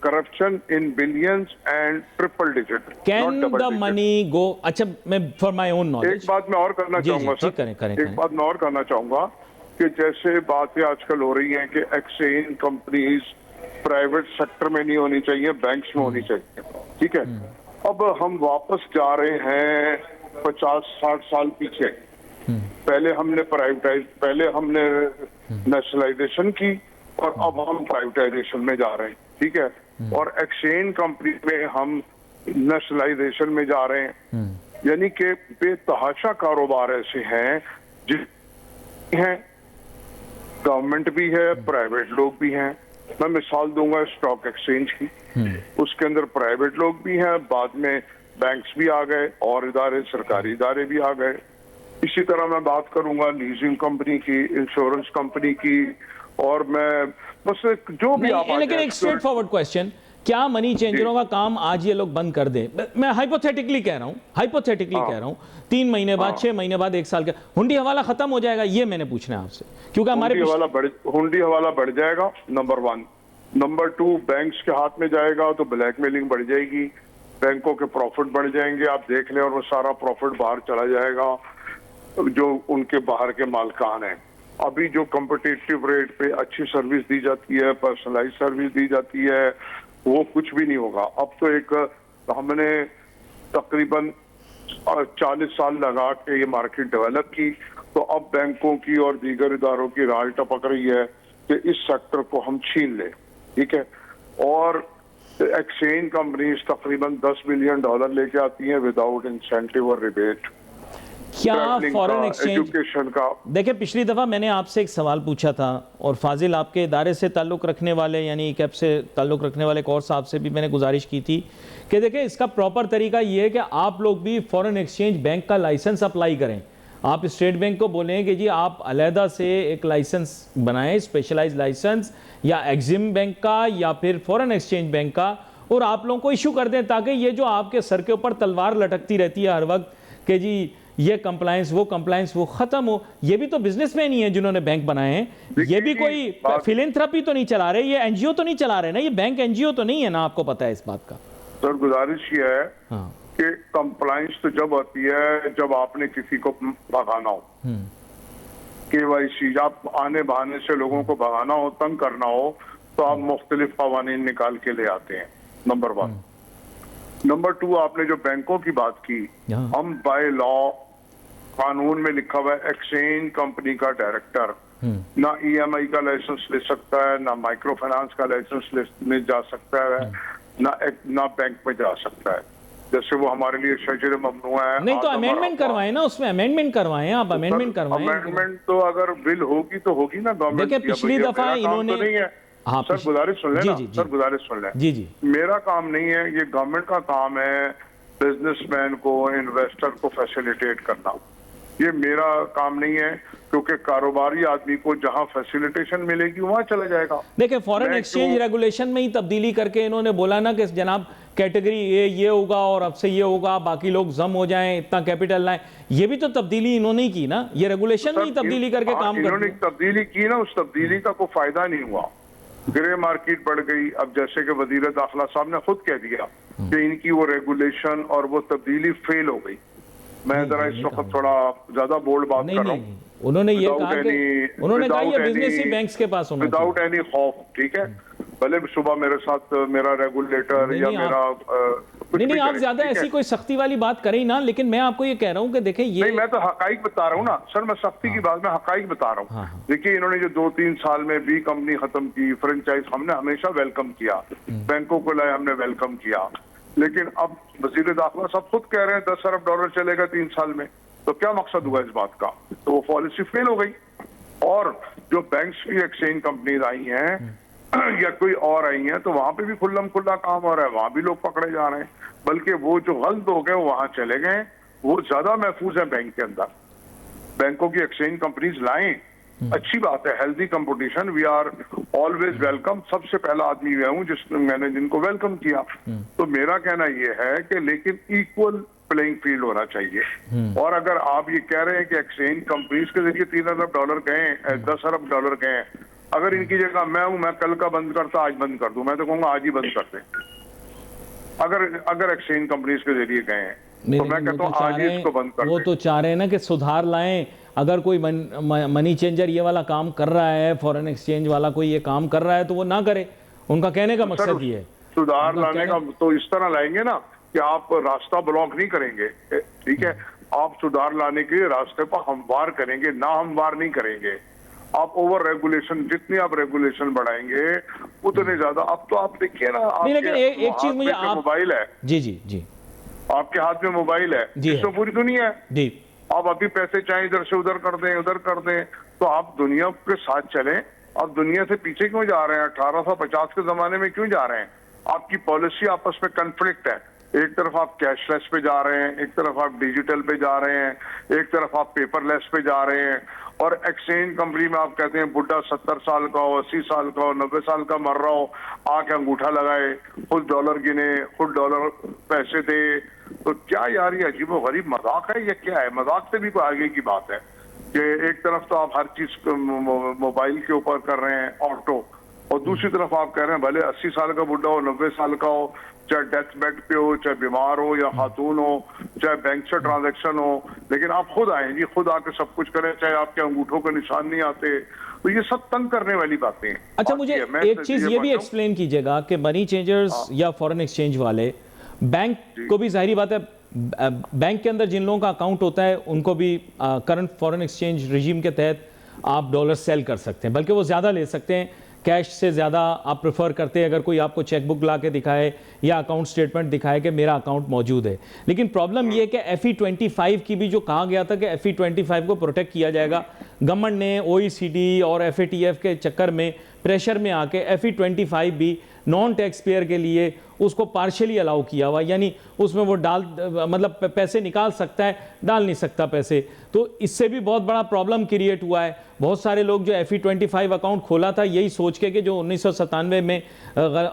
Corruption in billions and triple digit, can the money go? अच्छा, मैं फॉर माय ओन नॉलेज एक बात मैं और करना चाहूंगा सर, एक बात मैं और करना चाहूंगा कि जैसे बातें आजकल हो रही हैं कि एक्सचेंज कंपनीज प्राइवेट सेक्टर में नहीं होनी चाहिए, बैंक्स में होनी चाहिए, ठीक है। अब हम वापस जा रहे हैं 50-60 साल पीछे। पहले हमने पहले हमने नेशनलाइजेशन की और अब हम प्राइवेटाइजेशन में जा रहे हैं, ठीक है। और एक्सचेंज कंपनी में हम नेशनलाइजेशन में जा रहे हैं। यानी कि बेतहाशा कारोबार ऐसे हैं हैं, गवर्नमेंट भी है, प्राइवेट लोग भी हैं। मैं मिसाल दूंगा स्टॉक एक्सचेंज की, उसके अंदर प्राइवेट लोग भी हैं, बाद में बैंक्स भी आ गए और इदारे, सरकारी इदारे भी आ गए। इसी तरह मैं बात करूंगा लीजिंग कंपनी की, इंश्योरेंस कंपनी की, और मैं बस जो भी आप। लेकिन एक स्ट्रेट फॉरवर्ड क्वेश्चन, क्या मनी चेंजरों का काम आज ये लोग बंद कर दे? मैं हाइपोथेटिकली कह रहा हूं, 3 महीने बाद, 6 महीने बाद, 1 साल का हुंडी हवाला खत्म हो जाएगा? ये मैंने पूछना है आपसे, क्योंकि हमारे हुंडी हवाला बढ़ जाएगा, नंबर 1। नंबर 2, बैंक्स के हाथ में जाएगा तो ब्लैकमेलिंग बढ़ जाएगी, बैंकों के प्रॉफिट बढ़ जाएंगे, आप देख लें, और वो सारा प्रॉफिट बाहर चला जाएगा जो उनके बाहर के मालकान हैं। अभी जो कॉम्पिटिटिव रेट पे अच्छी सर्विस दी जाती है, पर्सनलाइज सर्विस दी जाती है, वो कुछ भी नहीं होगा। अब तो हमने तकरीबन 40 साल लगा के ये मार्केट डेवलप की, तो अब बैंकों की और दीगर इदारों की राह टपक रही है कि इस सेक्टर को हम छीन लें, ठीक है। और एक्सचेंज कंपनीज तकरीबन $10 बिलियन लेके आती हैं विदाउट इंसेंटिव और रिबेट। क्या फॉरेन एक्सचेंज, एजुकेशन का, देखिए पिछली दफा मैंने आपसे एक सवाल पूछा था, और फाजिल आपके इदारे से ताल्लुक़ रखने वाले, यानी कैप से ताल्लुक़ रखने वाले एक और साहब से भी मैंने गुजारिश की थी कि देखिए इसका प्रॉपर तरीका ये है कि आप लोग भी फॉरेन एक्सचेंज बैंक का लाइसेंस अप्लाई करें। आप स्टेट बैंक को बोलें कि जी आप अलहदा से एक लाइसेंस बनाएं, स्पेशलाइज लाइसेंस, या एग्जिम बैंक का या फिर फॉरेन एक्सचेंज बैंक का, और आप लोगों को इशू कर दें, ताकि ये जो आपके सर के ऊपर तलवार लटकती रहती है हर वक्त कि जी ये कंप्लायंस, वो खत्म हो। ये भी तो बिजनेसमैन ही है जिन्होंने बैंक बनाए हैं, ये भी कोई फिलैंथ्रोपी तो नहीं चला रहे, ये एनजीओ तो नहीं चला रहे ना, ये बैंक एनजीओ तो नहीं है ना, आपको पता है इस बात का। सर गुजारिश ये है कि कंप्लायंस तो जब होती है जब आपने किसी को भगाना हो, केवाईसी, आप आने बहाने से लोगों को भगाना हो, तंग करना हो, तो आप मुख्तलिफ कवानीन निकाल के ले आते हैं, नंबर 1। नंबर 2, आपने जो बैंकों की बात की, हम बाय लॉ कानून में लिखा हुआ है एक्सचेंज कंपनी का डायरेक्टर ना ईएमआई का लाइसेंस ले सकता है, ना माइक्रो फाइनेंस का लाइसेंस ले जा सकता है, ना बैंक में जा सकता है। जैसे वो हमारे लिए शजर ममनुआ है। नहीं तो अमेंडमेंट करवाएं ना, उसमें अमेंडमेंट करवाएं, आप अमेंडमेंट करवाएं। अमेंडमेंट तो अगर बिल होगी तो होगी ना गवर्नमेंट। देखिए पिछली दफा इन्होंने, नहीं है सर, गुजारिश सुन लेना सर, गुजारिश सुन लें। जी। मेरा काम नहीं है, ये गवर्नमेंट का काम है बिजनेसमैन को, इन्वेस्टर को फैसिलिटेट करना। ये मेरा काम नहीं है, क्योंकि कारोबारी आदमी को जहां फैसिलिटेशन मिलेगी वहां चला जाएगा। देखिए फॉरेन एक्सचेंज रेगुलेशन में ही तब्दीली करके इन्होंने बोला ना कि जनाब कैटेगरी ये होगा और अब से ये होगा, बाकी लोग जम हो जाएं, इतना कैपिटल लाएं। ये भी तो तब्दीली इन्होंने ही की ना, ये रेगुलेशन में ही तब्दीली करके काम कर, इन्होंने तब्दीली की ना, उस तब्दीली का कोई फायदा नहीं हुआ, ग्रे मार्केट बढ़ गई। अब जैसे कि वजीर दाखिला साहब ने खुद कह दिया कि इनकी वो रेगुलेशन और वो तब्दीली फेल हो गई। मैं जरा इस वक्त थोड़ा ज्यादा बोल्ड बात कर रहा हूँ। उन्होंने ये कहा कि उन्होंने कहा ये बिजनेस ही बैंक्स के पास होना चाहिए, विदाउट एनी खौफ, ठीक है। भले सुबह मेरे साथ मेरा रेगुलेटर या मेरा नहीं, आप ज्यादा ऐसी कोई सख्ती वाली बात करें ना, लेकिन मैं आपको ये कह रहा हूँ कि देखिए ये नहीं, मैं तो हकाइक बता रहा हूँ ना सर, मैं सख्ती की बात में हकाइक बता रहा हूँ। देखिए इन्होंने जो 2-3 साल में भी कंपनी खत्म की, फ्रेंचाइज हमने हमेशा वेलकम किया, बैंकों को लाए हमने वेलकम किया, लेकिन अब वजीर दाखिला सब खुद कह रहे हैं $10 अरब चलेगा 3 साल में, तो क्या मकसद हुआ इस बात का? तो वो पॉलिसी फेल हो गई। और जो बैंक्स की एक्सचेंज कंपनीज आई हैं या कोई और आई हैं, तो वहां पे भी खुल्लम खुल्ला काम हो रहा है, वहां भी लोग पकड़े जा रहे हैं। बल्कि वो जो गलत हो गए वहां चले गए, वो ज्यादा महफूज है बैंक के अंदर। बैंकों की एक्सचेंज कंपनीज लाएं, अच्छी बात है, healthy competition, we are always welcome. सबसे पहला आदमी मैं हूँ मैंने जिनको वेलकम किया। तो मेरा कहना ये है कि लेकिन इक्वल प्लेइंग फील्ड होना चाहिए। और अगर आप ये कह रहे हैं कि एक्सचेंज कंपनीज के जरिए $3 अरब गए, $10 अरब गए, अगर इनकी जगह मैं हूं, मैं कल का बंद करता आज बंद कर दूं, मैं तो कहूंगा आज ही बंद कर दें। अगर एक्सचेंज कंपनीज के जरिए गए हैं तो मैं कहता हूँ आज ही इसको बंद कर दें। वो तो चाह रहे हैं ना कि सुधार लाएं। अगर कोई मनी चेंजर ये वाला काम कर रहा है, फॉरेन एक्सचेंज वाला कोई ये काम कर रहा है, तो वो ना करे। उनका कहने का मकसद ये है। सुधार लाने का तो इस तरह लाएंगे ना कि आप रास्ता ब्लॉक नहीं करेंगे, ठीक है, आप सुधार लाने के रास्ते पर हमवार करेंगे, ना हमवार नहीं करेंगे। आप ओवर रेगुलेशन, जितनी आप रेगुलेशन बढ़ाएंगे उतने ज्यादा। अब तो आप देखिए ना, लेकिन एक चीज मुझे आप मोबाइल है, जी आपके हाथ में मोबाइल है, इसमें पूरी दुनिया है जी। आप अभी पैसे चाहे इधर से उधर कर दें, तो आप दुनिया के साथ चलें। आप दुनिया से पीछे क्यों जा रहे हैं? 1850 के जमाने में क्यों जा रहे हैं? आपकी पॉलिसी आपस में कन्फ्लिक्ट है। एक तरफ आप कैशलेस पे जा रहे हैं, एक तरफ आप डिजिटल पे जा रहे हैं, एक तरफ आप पेपरलेस पे जा रहे हैं। और एक्सचेंज कंपनी में आप कहते हैं बुढ़ा 70 साल का हो, 80 साल का हो, 90 साल का मर रहा हो, आके अंगूठा लगाए, खुद डॉलर गिने, खुद डॉलर पैसे दे। तो क्या यार, ये अजीबो गरीब मजाक है, ये क्या है? मजाक से भी कोई आगे की बात है कि एक तरफ तो आप हर चीज मोबाइल के ऊपर कर रहे हैं, ऑटो, और दूसरी तरफ आप कह रहे हैं भले 80 साल का बुढ़ा हो, 90 साल का हो, चाहे डेथ बेड पे हो, चाहे बीमार हो या खातून हो, चाहे बैंक से ट्रांजैक्शन हो, लेकिन आप खुद आए जी, खुद आके सब कुछ करें, चाहे आपके अंगूठों के निशान नहीं आते। तो ये सब तंग करने वाली बातें हैं। अच्छा, मुझे एक चीज ये भी एक्सप्लेन कीजिएगा कि मनी चेंजर्स या फॉरेन एक्सचेंज वाले बैंक को भी, जाहिर बात है, बैंक के अंदर जिन लोगों का अकाउंट होता है उनको भी करंट फॉरेन एक्सचेंज रिजीम के तहत आप डॉलर सेल कर सकते हैं, बल्कि वो ज़्यादा ले सकते हैं। कैश से ज़्यादा आप प्रेफर करते हैं अगर कोई आपको चेकबुक ला के दिखाए या अकाउंट स्टेटमेंट दिखाए कि मेरा अकाउंट मौजूद है। लेकिन प्रॉब्लम ये है कि FE25 की भी जो कहा गया था कि FE25 को प्रोटेक्ट किया जाएगा, गवर्नमेंट ने OECD और FATF के चक्कर में प्रेशर में आके FE25 भी नॉन टैक्स पेयर के लिए उसको पार्शियली अलाउ किया हुआ, यानी उसमें वो मतलब पैसे निकाल सकता है, डाल नहीं सकता पैसे। तो इससे भी बहुत बड़ा प्रॉब्लम क्रिएट हुआ है। बहुत सारे लोग जो FE25 अकाउंट खोला था यही सोच के कि जो 1997 में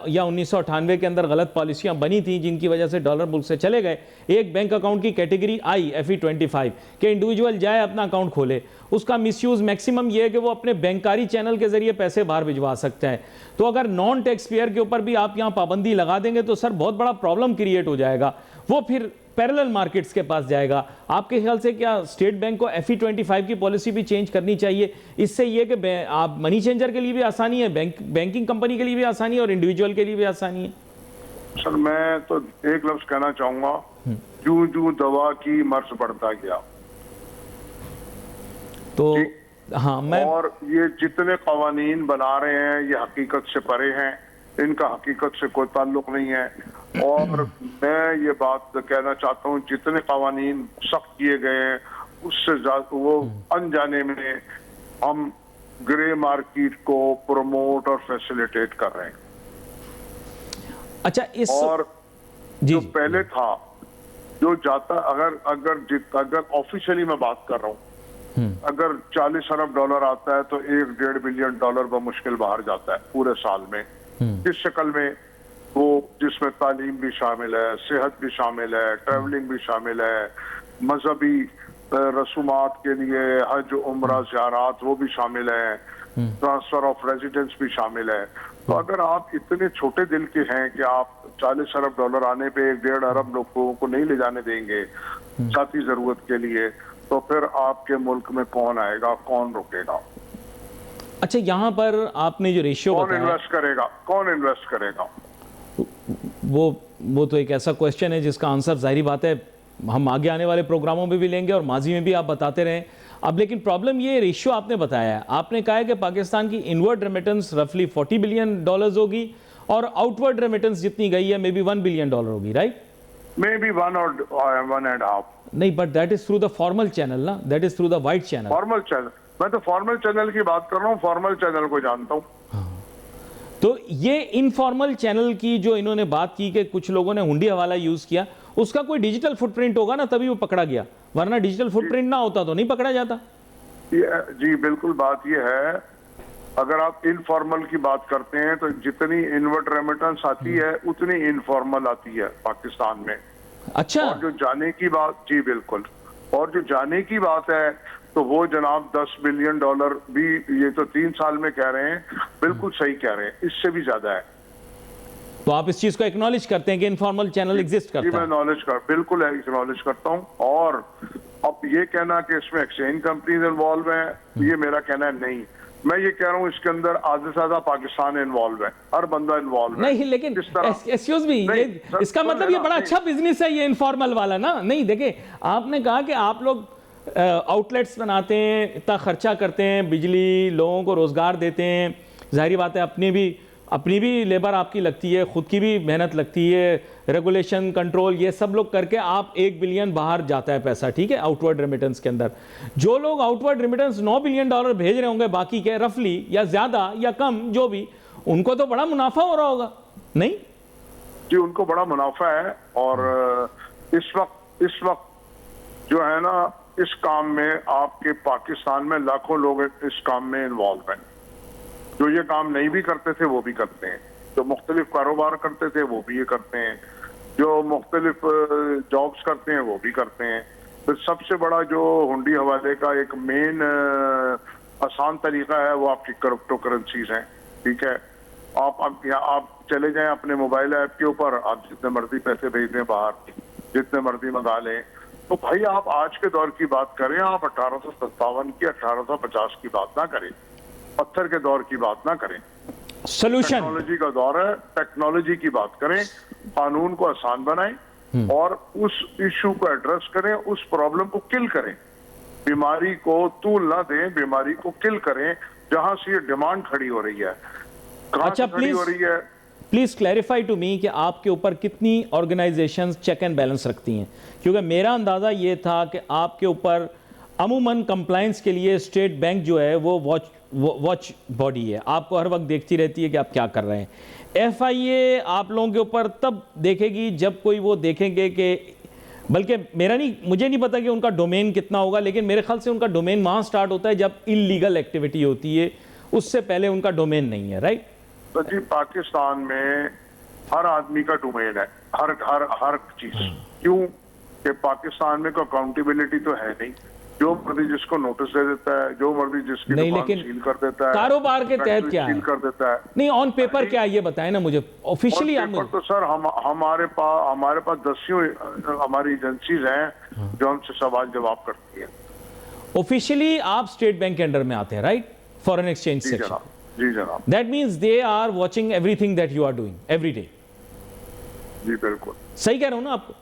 या 1998 के अंदर गलत पॉलिसियां बनी थी जिनकी वजह से डॉलर मुल्क से चले गए, एक बैंक अकाउंट की कैटेगरी आई FE25 के इंडिविजुअल जाए अपना अकाउंट खोले। उसका मिसयूज मैक्सिमम ये है कि वो अपने बैंकारी चैनल के जरिए पैसे बाहर भिजवा सकता है। तो अगर नॉन टैक्स पेयर के ऊपर भी आप यहाँ पाबंदी लगा देंगे तो सर बहुत बड़ा प्रॉब्लम क्रिएट हो जाएगा। वो फिर पैरेलल मार्केट्स के पास जाएगा। आपके ख्याल से क्या स्टेट बैंक को FE25 की पॉलिसी भी चेंज करनी चाहिए? इससे ये कि आप मनी चेंजर के लिए भी आसानी है, बैंकिंग कंपनी के लिए भी आसानी है और इंडिविजुअल के लिए भी आसानी है। सर मैं तो एक लफ्ज कहना चाहूंगा, जूं दवा की मर्ज बढ़ता गया। तो हाँ, मैं और ये जितने कवानीन बना रहे हैं ये हकीकत से परे हैं, इनका हकीकत से कोई ताल्लुक नहीं है। और मैं ये बात कहना चाहता हूँ, जितने कवानीन सख्त किए गए हैं उससे ज्यादा वो अनजाने में हम ग्रे मार्केट को प्रमोट और फैसिलिटेट कर रहे हैं। अच्छा, इस और जो पहले था जो जाता, अगर ऑफिशियली मैं बात कर रहा हूँ, अगर $40 अरब आता है तो $1-1.5 बिलियन बमुश्किल बाहर जाता है पूरे साल में। किस शक्ल में? वो जिसमें तालीम भी शामिल है, सेहत भी शामिल है, ट्रैवलिंग भी शामिल है, मजहबी रसूमात के लिए हज, उम्रा, ज़ियारात वो भी शामिल है, ट्रांसफर ऑफ रेजिडेंस भी शामिल है। तो अगर आप इतने छोटे दिल के हैं कि आप $40 अरब आने पे $1-1.5 अरब लोगों को नहीं ले जाने देंगे जाती जरूरत के लिए, तो फिर आपके मुल्क में कौन आएगा, कौन रुकेगा? अच्छा, यहाँ पर आपने जो रेशियो बताया, कौन इन्वेस्ट करेगा? वो तो एक ऐसा क्वेश्चन है जिसका आंसर जाहिर बात है हम आगे आने वाले प्रोग्रामों में भी लेंगे और माजी में भी आप बताते रहें। अब लेकिन प्रॉब्लम ये रेशियो आपने बताया है, आपने कहा है कि पाकिस्तान की इनवर्ड रेमिटेंस रफली $40 बिलियन होगी और आउटवर्ड रेमिटेंस जितनी गई है मे बी $1 बिलियन होगी, राइट? मे बी 1 और 1.5। नहीं, but that is through the formal channel ना, that is through the white channel. Formal channel, मैं तो फॉर्मल चैनल की बात कर रहा हूँ, फॉर्मल चैनल को जानता हूँ। तो ये इनफॉर्मल चैनल की जो इन्होंने बात की कि कुछ लोगों ने हुंडी हवाला यूज किया, उसका कोई डिजिटल फुटप्रिंट होगा ना, तभी वो पकड़ा गया, वरना डिजिटल फुटप्रिंट ना होता तो नहीं पकड़ा जाता। जी बिल्कुल, बात ये है, अगर आप इनफॉर्मल की बात करते हैं तो जितनी इनवर्ट रेमिटेंस आती है उतनी इनफॉर्मल आती है पाकिस्तान में। अच्छा, और जो जाने की बात, जी बिल्कुल, और जो जाने की बात है तो वो जनाब $10 बिलियन भी, ये तो 3 साल में कह रहे हैं, बिल्कुल सही कह रहे हैं, इससे भी ज्यादा है। तो आप इस चीज को एक्नॉलेज करते हैं कि इनफॉर्मल चैनल एग्जिस्ट जी करता मैं है? बिल्कुल एक्नॉलेज करता हूँ। और अब ये कहना कि इसमें एक्सचेंज कंपनीज इन्वॉल्व हैं, ये मेरा कहना है नहीं। मैं ये कह रहा हूँ इसके अंदर आधे से ज्यादा पाकिस्तान इन्वॉल्व है, हर बंदा इन्वॉल्व है। नहीं, लेकिन किस तरह? एक्सक्यूज मी, नहीं, ये सर, इसका सर, मतलब ये ना, बड़ा नहीं। अच्छा बिजनेस है ये इनफॉर्मल वाला ना। नहीं देखिए, आपने कहा कि आप लोग आउटलेट्स बनाते हैं, इतना खर्चा करते हैं, बिजली, लोगों को रोजगार देते हैं, जाहिर बात है अपनी भी लेबर आपकी लगती है, खुद की भी मेहनत लगती है, रेगुलेशन कंट्रोल ये सब लोग करके आप $1 बिलियन बाहर जाता है पैसा, ठीक है, आउटवर्ड रेमिटेंस के अंदर। जो लोग आउटवर्ड रेमिटेंस $9 बिलियन भेज रहे होंगे, बाकी के रफली या ज्यादा या कम जो भी, उनको तो बड़ा मुनाफा हो रहा होगा, नहीं? जी उनको बड़ा मुनाफा है। और इस वक्त जो है ना, इस काम में आपके पाकिस्तान में लाखों लोग इस काम में इन्वॉल्व हैं। जो ये काम नहीं भी करते थे वो भी करते हैं, जो मुख्तलिफ कारोबार करते थे वो भी ये करते हैं, जो मुख्तलिफ जॉब्स करते हैं वो भी करते हैं। फिर सबसे बड़ा जो हुंडी हवाले का एक मेन आसान तरीका है वो आपकी क्रिप्टो करेंसीज हैं, ठीक है। आप चले जाएं अपने मोबाइल ऐप के ऊपर, आप जितने मर्जी पैसे भेज दें बाहर, जितने मर्जी मंगा लें। तो भाई आप आज के दौर की बात करें, आप 1857 की 1850 की बात ना करें, पत्थर के दौर की बात ना करें। सोल्यूशन टेक्नोलॉजी का दौर है, टेक्नोलॉजी की बात करें, कानून को आसान बनाएं और उस इशू को एड्रेस करें, उस प्रॉब्लम को किल करें। बीमारी को तूल ना दें, बीमारी को किल करें। जहां से ये डिमांड खड़ी हो रही है, कहां अच्छा, से खड़ी हो रही है? प्लीज क्लैरिफाई टू मी कि आपके ऊपर कितनी ऑर्गेनाइजेशंस चेक एंड बैलेंस रखती हैं, क्योंकि मेरा अंदाजा ये था कि आपके ऊपर अमूमन कंप्लायंस के लिए स्टेट बैंक जो है वो वॉच बॉडी है, आपको हर वक्त देखती रहती है कि आप क्या कर रहे हैं। FIA आप लोगों के ऊपर तब देखेगी जब कोई वो देखेंगे कि, बल्कि मुझे नहीं पता कि उनका डोमेन कितना होगा, लेकिन मेरे ख्याल से उनका डोमेन वहां स्टार्ट होता है जब इलीगल एक्टिविटी होती है, उससे पहले उनका डोमेन नहीं है, राइट? तो जी पाकिस्तान में हर आदमी का डोमेन है, हर चीज। क्यों कि पाकिस्तान में कोई अकाउंटेबिलिटी तो है नहीं। जो मर्जी जिसको नोटिस दे देता है, जो मर्जी जिसकी नहीं, दुकान लेकिन सील कर देता है, कारोबार के तहत क्या है, सील कर देता है। नहीं ऑन पेपर क्या है ये बताएं ना मुझे, ऑफिशियली आप मुझे। तो सर हमारे पास दसियों हमारी एजेंसीज हैं जो हमसे सवाल जवाब करती हैं। ऑफिशियली आप स्टेट बैंक के अंडर में आते हैं, right? Foreign exchange G section. जनाब, जी जनाब। That means they are watching everything that you are doing every day. जी बिल्कुल सही कह रहा हूं ना आपको?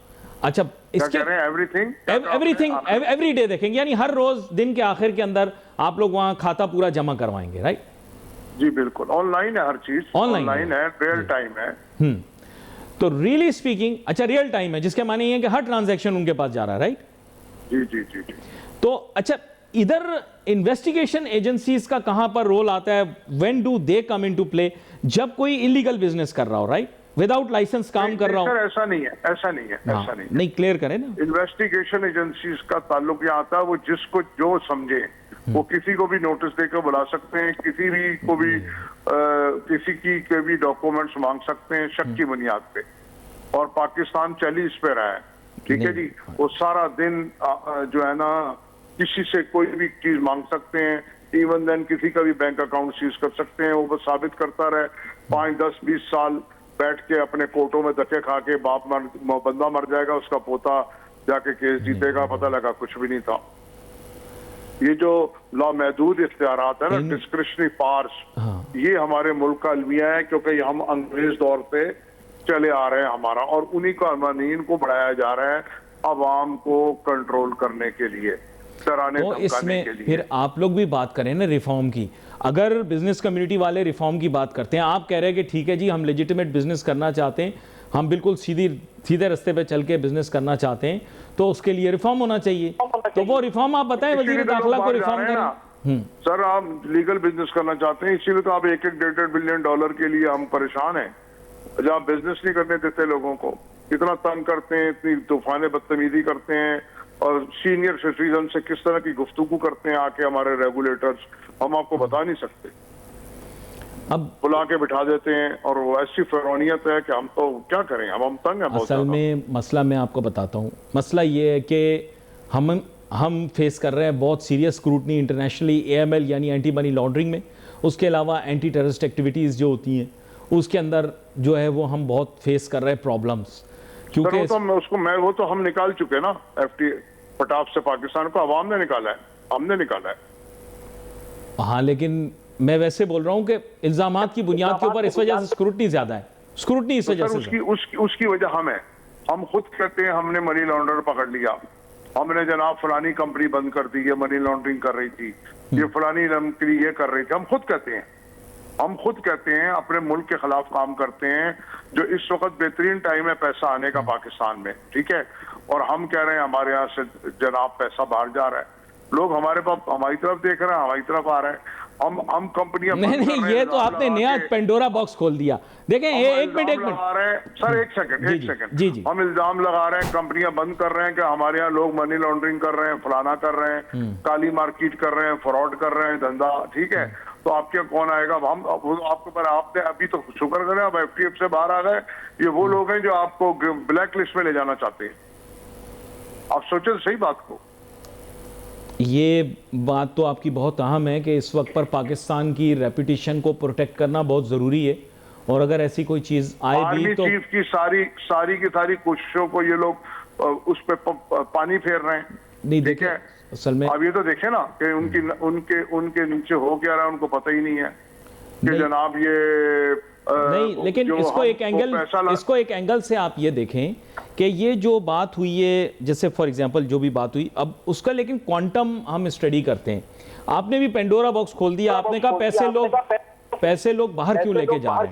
अच्छा, इसके एवरीथिंग एवरी डे देखेंगे, यानी हर रोज दिन के आखिर के अंदर आप लोग वहां खाता पूरा जमा करवाएंगे, राइट? जी बिल्कुल, ऑनलाइन है हर चीज, ऑनलाइन है, रियल टाइम है। तो रियली स्पीकिंग, अच्छा रियल टाइम है, जिसके माने ये है कि हर ट्रांजैक्शन उनके पास जा रहा है, राइट? जी जी जी जी। तो अच्छा, इधर इन्वेस्टिगेशन एजेंसीज का कहां पर रोल आता है? When do they come into play? जब कोई इलीगल बिजनेस कर रहा हो, राइट, विदाउट लाइसेंस काम कर रहा हो। ऐसा नहीं है, ऐसा नहीं है, ऐसा नहीं है। नहीं, क्लियर करें ना। इन्वेस्टिगेशन एजेंसीज का ताल्लुक यहाँ आता है, वो जिसको जो समझे वो किसी को भी नोटिस देकर बुला सकते हैं, किसी भी को भी किसी की के भी डॉक्यूमेंट्स मांग सकते हैं शक की बुनियाद पे। और पाकिस्तान चल ही इस पे रहा है, ठीक है जी। वो सारा दिन जो है ना किसी से कोई भी चीज मांग सकते हैं, इवन देन किसी का भी बैंक अकाउंट सीज कर सकते हैं। वो बस साबित करता रहे 5, 10, 20 साल बैठ के अपने कोर्टों में धक्के खा के बंदा मर जाएगा, उसका पोता जाके केस जीतेगा, पता लगा कुछ भी नहीं था। ये जो लामहदूद इख्तियारात है ना, डिस्क्रिशनरी पावर्स, ये हमारे मुल्क का अलमिया है, क्योंकि हम अंग्रेज दौर से चले आ रहे हैं हमारा, और उन्हीं का अमानीन को बढ़ाया जा रहा है अवाम को कंट्रोल करने के लिए, डराने धमकाने के लिए। फिर आप लोग भी बात करें ना रिफॉर्म की। अगर बिजनेस कम्युनिटी वाले रिफॉर्म की बात करते हैं, आप कह रहे हैं कि ठीक है जी हम लेजिटिमेट बिजनेस करना चाहते हैं, हम बिल्कुल सीधे रास्ते पे चल के बिजनेस करना चाहते हैं, तो उसके लिए रिफॉर्म होना चाहिए। तो वो रिफॉर्म आप बताएं, वजीर दाखिला को रिफॉर्म करें। सर आप लीगल बिजनेस करना चाहते हैं, इसीलिए तो आप 1-1, $1.5 बिलियन के लिए हम परेशान हैं। जब आप बिजनेस नहीं करने देते लोगों को, इतना तंग करते हैं, इतनी तूफाने बदतमीजी करते हैं, और सीनियर सिटीजन से किस तरह की गुफ्तगू करते हैं आके हमारे रेगुलेटर्स, हम आपको बता नहीं सकते। अब बुला के बिठा देते हैं और वो ऐसी फिरौनियत है कि हम तो क्या करें, हम तंग हैं बहुत असल ज़्यादा। में मसला मैं आपको बताता हूँ, मसला ये है कि हम फेस कर रहे हैं बहुत सीरियस स्क्रूटनी इंटरनेशनली, AML यानी एंटी मनी लॉन्ड्रिंग में, उसके अलावा एंटी टेररिस्ट एक्टिविटीज़ जो होती हैं उसके अंदर जो है वो हम बहुत फेस कर रहे हैं प्रॉब्लम्स, क्योंकि वो तो हम निकाल चुके ना, FTA पटाप से पाकिस्तान को अवाम ने निकाला है, हमने निकाला है। हाँ, लेकिन मैं वैसे बोल रहा हूँ कि इल्जामात की बुनियाद के ऊपर इस वजह से स्क्रूटनी ज़्यादा है, स्क्रूटनी इस वजह से उसकी वजह हम है, हम खुद कहते हैं हमने मनी लॉन्डर पकड़ लिया, हमने जनाब फलानी कंपनी बंद कर दी, ये मनी लॉन्ड्रिंग कर रही थी, ये फलानी कंपनी ये कर रही थी, हम खुद कहते हैं अपने मुल्क के खिलाफ काम करते हैं, जो इस वक्त बेहतरीन टाइम है पैसा आने का पाकिस्तान में, ठीक है, और हम कह रहे हैं हमारे यहाँ से जनाब पैसा बाहर जा रहा है, लोग हमारी तरफ देख रहे हैं, हमारी तरफ आ रहे हैं, हम कंपनियां नहीं, ये तो आपने नया पेंडोरा बॉक्स खोल दिया। देखें, एक मिनट सर, एक सेकंड जी। हम इल्जाम लगा रहे हैं, कंपनियां बंद कर रहे हैं कि हमारे यहाँ लोग मनी लॉन्ड्रिंग कर रहे हैं, फलाना कर रहे हैं, काली मार्केट कर रहे हैं, फ्रॉड कर रहे हैं, धंधा, ठीक है, तो आपके कौन आएगा? हम आपके पर आपने अभी तो शुक्र करें आप FTF से बाहर आ गए, ये वो लोग हैं जो आपको ब्लैक लिस्ट में ले जाना चाहते हैं। आप सोचे सही बात को। ये बात तो आपकी बहुत अहम है कि इस वक्त पर पाकिस्तान की रेपुटेशन को प्रोटेक्ट करना बहुत ज़रूरी है, और अगर ऐसी कोई चीज़ आए भी तो चीफ की सारी कोशिशों को ये लोग उस पर पानी फेर रहे हैं। नहीं, देखे असल में अब ये तो देखे ना कि उनके नीचे हो क्या रहा है उनको पता ही नहीं है कि जनाब ये नहीं, लेकिन इसको एक एंगल से आप ये देखें कि ये जो बात हुई है, जैसे फॉर एग्जांपल जो भी बात हुई, अब उसका लेकिन क्वांटम हम स्टडी करते हैं। आपने भी पेंडोरा बॉक्स खोल दिया, आपने कहा पैसे लोग बाहर क्यों लेके जा रहे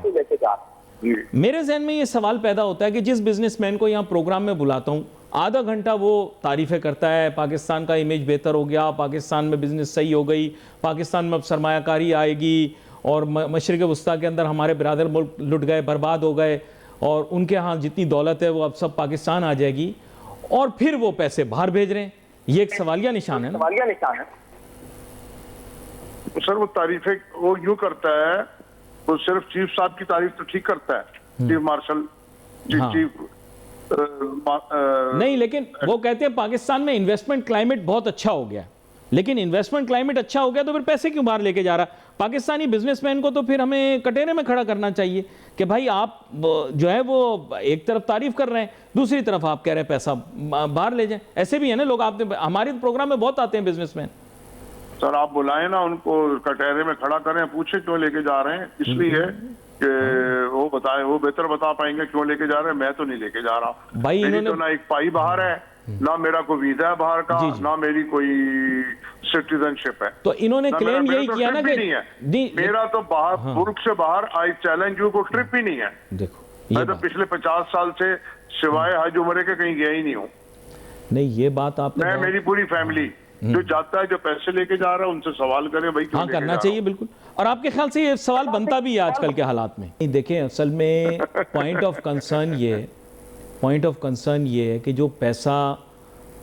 हैं। मेरे जहन में ये सवाल पैदा होता है कि जिस बिजनेसमैन को यहाँ प्रोग्राम में बुलाता हूँ, आधा घंटा वो तारीफ़ें करता है, पाकिस्तान का इमेज बेहतर हो गया, पाकिस्तान में बिजनेस सही हो गई, पाकिस्तान में अब सरमायाकारी आएगी, और मशरिक़ वस्ता के अंदर हमारे बिरादर मुल्क लुट गए, बर्बाद हो गए, और उनके यहाँ जितनी दौलत है वो अब सब पाकिस्तान आ जाएगी, और फिर वो पैसे बाहर भेज रहे हैं। ये एक सवालिया निशान है ना। सर वो तारीफें वो यूं करता है, वो सिर्फ चीफ साहब की तारीफ तो ठीक करता है, चीफ मार्शल नहीं, लेकिन वो कहते हैं पाकिस्तान में इन्वेस्टमेंट क्लाइमेट बहुत अच्छा हो गया, लेकिन इन्वेस्टमेंट क्लाइमेट अच्छा हो गया तो फिर पैसे क्यों बाहर लेके जा रहा है पाकिस्तानी बिजनेसमैन को? तो फिर हमें कटहरे में खड़ा करना चाहिए कि भाई आप जो है वो एक तरफ तारीफ कर रहे हैं, दूसरी तरफ आप कह रहे हैं पैसा बाहर ले जाएं। ऐसे भी है ना लोग, आपने हमारे प्रोग्राम में बहुत आते हैं बिजनेसमैन। सर आप बुलाएं ना उनको, कटहरे में खड़ा करें, पूछे क्यों लेके जा रहे हैं, इसलिए कि वो बताएं, वो बेहतर बता पाएंगे क्यों लेके जा रहे हैं। मैं तो नहीं लेके जा रहा भाई, इन्होंने तो ना एक पाई बाहर है, ना मेरा कोई वीजा है बाहर का, ना मेरी कोई सिटीजनशिप है। तो इन्होंने क्लेम यही किया ना कि मेरा तो बाहर मुल्क से बाहर आई चैलेंज यू को ट्रिप ही नहीं है। देखो मैं तो पिछले 50 साल से सिवाय हज उम्रे के कहीं गया ही नहीं हूँ। नहीं, ये बात आपने, मैं मेरी पूरी फैमिली जो जाता है, जो पैसे लेके जा रहा है, उनसे सवाल करें भाई क्यों लेके करना चाहिए बिल्कुल। और आपके ख्याल से ये सवाल बनता भी है आजकल के हालात में? देखें, असल में पॉइंट ऑफ कंसर्न ये है कि जो पैसा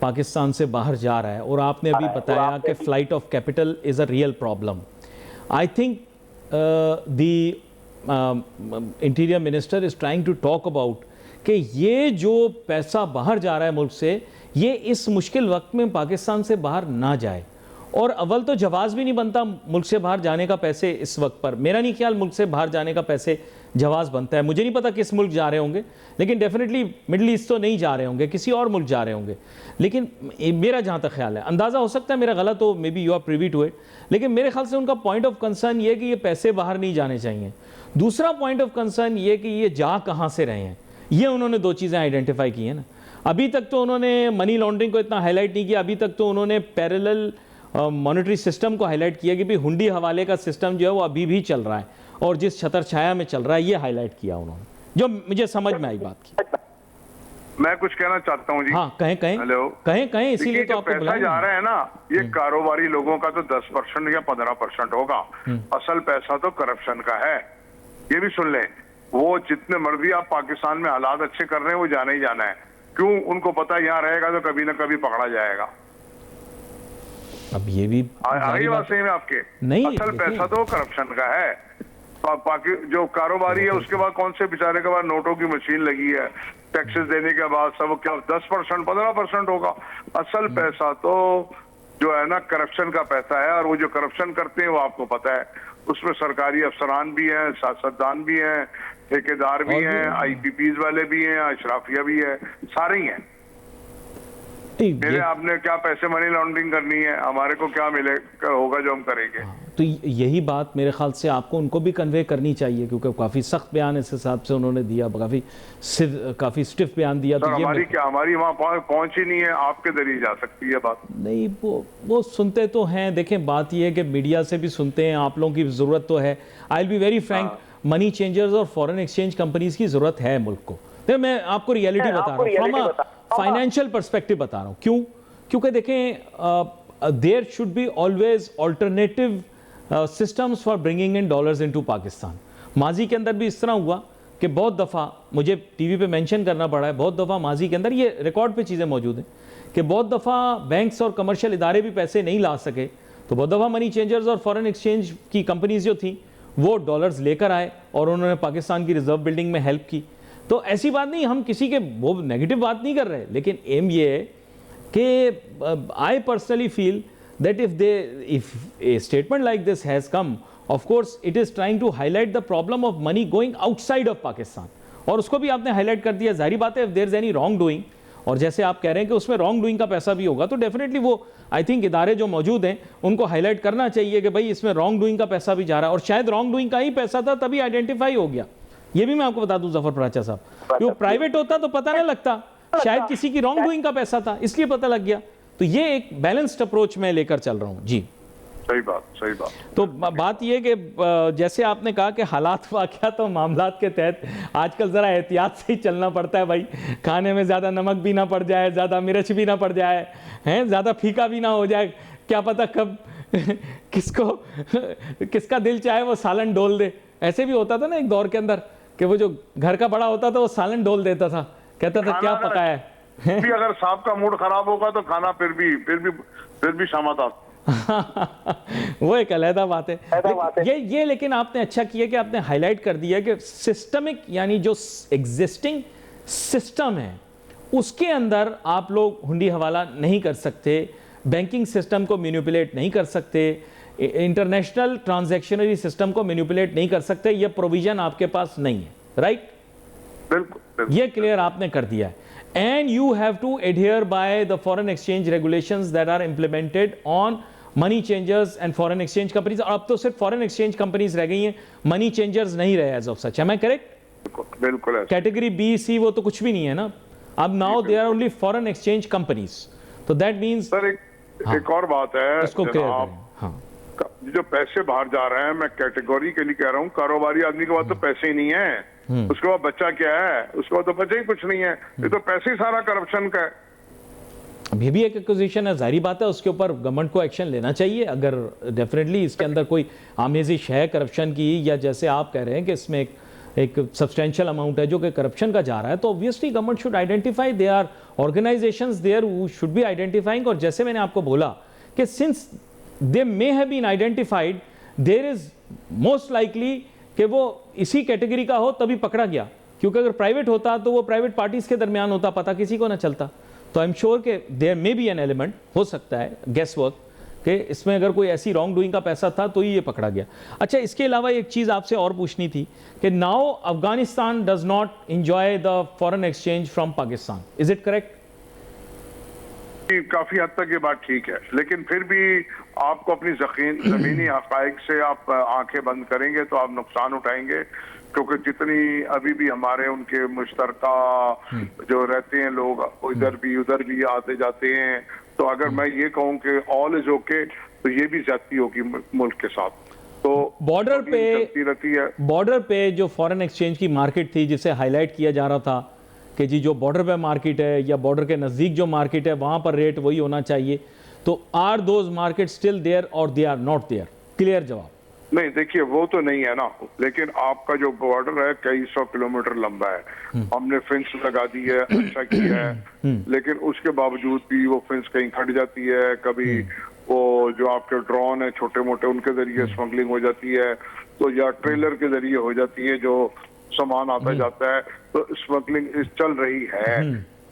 पाकिस्तान से बाहर जा रहा है, और आपने अभी बताया कि flight of capital is a real problem. I think the interior minister is trying to talk about कि ये जो पैसा बाहर जा रहा है मुल्क से, ये इस मुश्किल वक्त में पाकिस्तान से बाहर ना जाए। और अव्वल तो जवाज़ भी नहीं बनता मुल्क से बाहर जाने का पैसे इस वक्त पर। मेरा नहीं ख्याल मुल्क से बाहर जाने का पैसे जवाज़ बनता है। मुझे नहीं पता किस मुल्क जा रहे होंगे, लेकिन डेफिनेटली मिडल ईस्ट तो नहीं जा रहे होंगे, किसी और मुल्क जा रहे होंगे। लेकिन मेरा जहाँ तक ख्याल है, अंदाज़ा हो सकता है मेरा गलत हो, maybe you are privy to it, लेकिन मेरे ख्याल से उनका पॉइंट ऑफ कंसर्न ये कि ये पैसे बाहर नहीं जाने चाहिए। दूसरा पॉइंट ऑफ कंसर्न ये कि ये जा कहाँ से रहे हैं, ये उन्होंने दो चीज़ें आइडेंटिफाई की हैं ना। अभी तक तो उन्होंने मनी लॉन्ड्रिंग को इतना हाईलाइट नहीं किया, अभी तक तो उन्होंने पैरेलल मॉनेटरी सिस्टम को हाईलाइट किया कि भाई हुंडी हवाले का सिस्टम जो है वो अभी भी चल रहा है, और जिस छतर छाया में चल रहा है, ये हाईलाइट किया उन्होंने, जो मुझे समझ में आई बात की। मैं कुछ कहना चाहता हूँ जी। हाँ, कहें। हेलो, कहें, इसीलिए तो आपको पैसा जा रहा है ना, ये कारोबारी लोगों का तो 10% या 15% होगा, असल पैसा तो करप्शन का है। ये भी सुन लें, वो जितने मर्जी आप पाकिस्तान में हालात अच्छे कर रहे हैं, वो जाना ही जाना है। क्यों? उनको पता है यहाँ रहेगा तो कभी ना कभी पकड़ा जाएगा। अब ये भी आगे बात सही में आपके नहीं, असल पैसा तो करप्शन का है। बाकी जो कारोबारी है उसके बाद कौन से बेचारे के बाद नोटों की मशीन लगी है, टैक्सेस देने के बाद सब क्या 10% 15% होगा। असल पैसा तो जो है ना करप्शन का पैसा है, और वो जो करप्शन करते हैं वो आपको पता है, उसमें सरकारी अफसरान भी हैं, सियासतदान भी हैं, ठेकेदार भी हैं, IPPs वाले भी हैं, अशराफिया भी है, सारे ही हैं। मेरे आपने क्या पैसे मनी लॉन्ड्रिंग करनी है, हमारे को क्या मिले होगा जो हम करेंगे। तो यही बात मेरे ख्याल से आपको उनको भी कन्वे करनी चाहिए, क्योंकि काफ़ी सख्त बयान इस हिसाब से उन्होंने दिया, काफ़ी स्टिफ बयान दिया। तो हमारी वहाँ पहुँच ही नहीं है, आपके जरिए जा सकती है बात। नहीं, वो सुनते तो हैं। देखें, बात ये है कि मीडिया से भी सुनते हैं, आप लोगों की ज़रूरत तो है। I will be very Frank, money changers और फॉरेन एक्सचेंज कंपनीज की ज़रूरत है मुल्क को। तो मैं आपको रियलिटी बता रहा हूँ, फ्रॉम अ फाइनेंशियल पर्सपेक्टिव बता रहा हूँ। क्यों? क्योंकि देखें, there should be always alternative systems for bringing in dollars into Pakistan. माजी के अंदर भी इस तरह हुआ कि बहुत दफ़ा मुझे टीवी पे मेंशन करना पड़ा है, बहुत दफ़ा माजी के अंदर ये रिकॉर्ड पे चीज़ें मौजूद हैं कि बहुत दफ़ा बैंक्स और कमर्शियल इदारे भी पैसे नहीं ला सके, तो बहुत दफ़ा मनी चेंजर्स और फॉरेन एक्सचेंज की कंपनीज जो थी वो डॉलर्स लेकर आए और उन्होंने पाकिस्तान की रिजर्व बिल्डिंग में हेल्प की। तो ऐसी बात नहीं, हम किसी के वो नेगेटिव बात नहीं कर रहे, लेकिन एम ये है कि I personally feel that if a statement like this has come, of course it is trying to highlight the problem of money going outside of Pakistan, और उसको भी आपने हाईलाइट कर दिया। जाहिर बात है, if there is any wrong doing, और जैसे आप कह रहे हैं कि उसमें रॉन्ग डूइंग का पैसा भी होगा, तो डेफिनेटली वो आई थिंक इदारे जो मौजूद हैं उनको हाईलाइट करना चाहिए कि भाई इसमें रॉन्ग डूइंग का पैसा भी जा रहा है, और शायद रॉन्ग डूइंग का ही पैसा था तभी आइडेंटिफाई हो गया। ये भी मैं आपको बता दूं जफर पराचा साहब, वो प्राइवेट होता तो पता नहीं लगता, शायद किसी की रॉन्ग डूइंग का पैसा था इसलिए पता लग गया। तो ये एक बैलेंस्ड अप्रोच मैं लेकर चल रहा हूँ जी। सही बात। तो बात ये कि जैसे आपने कहा कि हालात वाक़यात और मामलात के तहत आजकल ज़रा एहतियात से ही चलना पड़ता है भाई। खाने में ज़्यादा नमक भी ना पड़ जाए, ज़्यादा मिर्च भी ना पड़ जाए, हैं, ज़्यादा फीका भी ना हो जाए, क्या पता कब किसका दिल चाहे वो सालन डोल दे। ऐसे भी होता था ना एक दौर के अंदर कि वो जो घर का बड़ा होता था वो सालन डोल देता था, कहता था क्या पकाया है। भी अगर साहब का मूड खराब होगा तो खाना फिर भी शामत आता। वो एक अलहदा बात है। ये लेकिन आपने अच्छा किया कि आपने हाईलाइट कर दिया कि सिस्टमिक, यानी जो एग्जिस्टिंग सिस्टम है उसके अंदर आप लोग हुंडी हवाला नहीं कर सकते, बैंकिंग सिस्टम को मैनिपुलेट नहीं कर सकते, इंटरनेशनल ट्रांजैक्शनरी सिस्टम को मैनिपुलेट नहीं कर सकते। ये प्रोविजन आपके पास नहीं है, राइट? बिल्कुल, ये क्लियर आपने कर दिया है। And you have to adhere by the foreign exchange regulations that are implemented on money changers and foreign exchange companies। और अब तो सिर्फ foreign exchange companies रह गई हैं, money changers नहीं रहे as of such। Am I correct? बिल्कुल। कैटेगरी B, C वो तो कुछ भी नहीं है ना अब। now they are only foreign exchange companies, तो that means सर एक और बात है, इसको क्लियर करें। हाँ, जो पैसे बाहर जा रहे हैं, मैं कैटेगरी के लिए कह रहा हूँ, कारोबारी आदमी के पास तो पैसे ही नहीं है, उसके बाद बच्चा क्या है, उसके बाद तो बच्चा ही कुछ नहीं है, ये तो पैसे ही सारा करप्शन का है। अभी भी एक एक्विजिशन है, जाहिर बात है उसके ऊपर गवर्नमेंट को एक्शन लेना चाहिए। अगर डेफिनेटली इसके अंदर कोई आमेजिश है करप्शन की, या जैसे आप कह रहे हैं कि इसमें एक सब्सटेंशियल अमाउंट है जो कि करप्शन का जा रहा है, तो obviously government should identify, they are organisations there who should be identifying. और जैसे मैंने आपको बोला कि since they may have been identified, there is most likely कि वो इसी कैटेगरी का हो तभी पकड़ा गया, क्योंकि अगर प्राइवेट होता तो वो प्राइवेट पार्टीज के दरमियान होता, पता किसी को ना चलता। तो आई एम श्योर कि there may be an element, हो सकता है गेस वर्क, कि इसमें अगर कोई ऐसी रॉन्ग डूइंग का पैसा था तो ही ये पकड़ा गया। अच्छा, इसके अलावा एक चीज़ आपसे और पूछनी थी कि now Afghanistan does not enjoy the foreign exchange from Pakistan, is it correct? काफी हद तक ये बात ठीक है, लेकिन फिर भी आपको अपनी जमीनी हकाइक से आप आंखें बंद करेंगे तो आप नुकसान उठाएंगे, क्योंकि जितनी अभी भी हमारे उनके मुश्तरका जो रहते हैं लोग इधर भी उधर भी आते जाते हैं, तो अगर मैं ये कहूँ कि ऑल इज ओके, तो ये भी ज्यादती होगी मुल्क के साथ। तो बॉर्डर पे जो फॉरेन एक्सचेंज की मार्केट थी जिसे हाईलाइट किया जा रहा था कि जी जो बॉर्डर पे मार्केट है या बॉर्डर के नज़दीक जो मार्केट है वहाँ पर रेट वही होना चाहिए, तो are those market still there और they are not there? Clear जवाब। नहीं देखिए वो तो नहीं है ना, लेकिन आपका जो बॉर्डर है कई 100 किलोमीटर लंबा है, हमने फेंस लगा दी है, अच्छा किया है, लेकिन उसके बावजूद भी वो फेंस कहीं फट जाती है, कभी वो जो आपके ड्रोन है छोटे मोटे उनके जरिए स्मगलिंग हो जाती है, तो या ट्रेलर के जरिए हो जाती है जो सामान आता जाता है, तो स्मगलिंग चल रही है।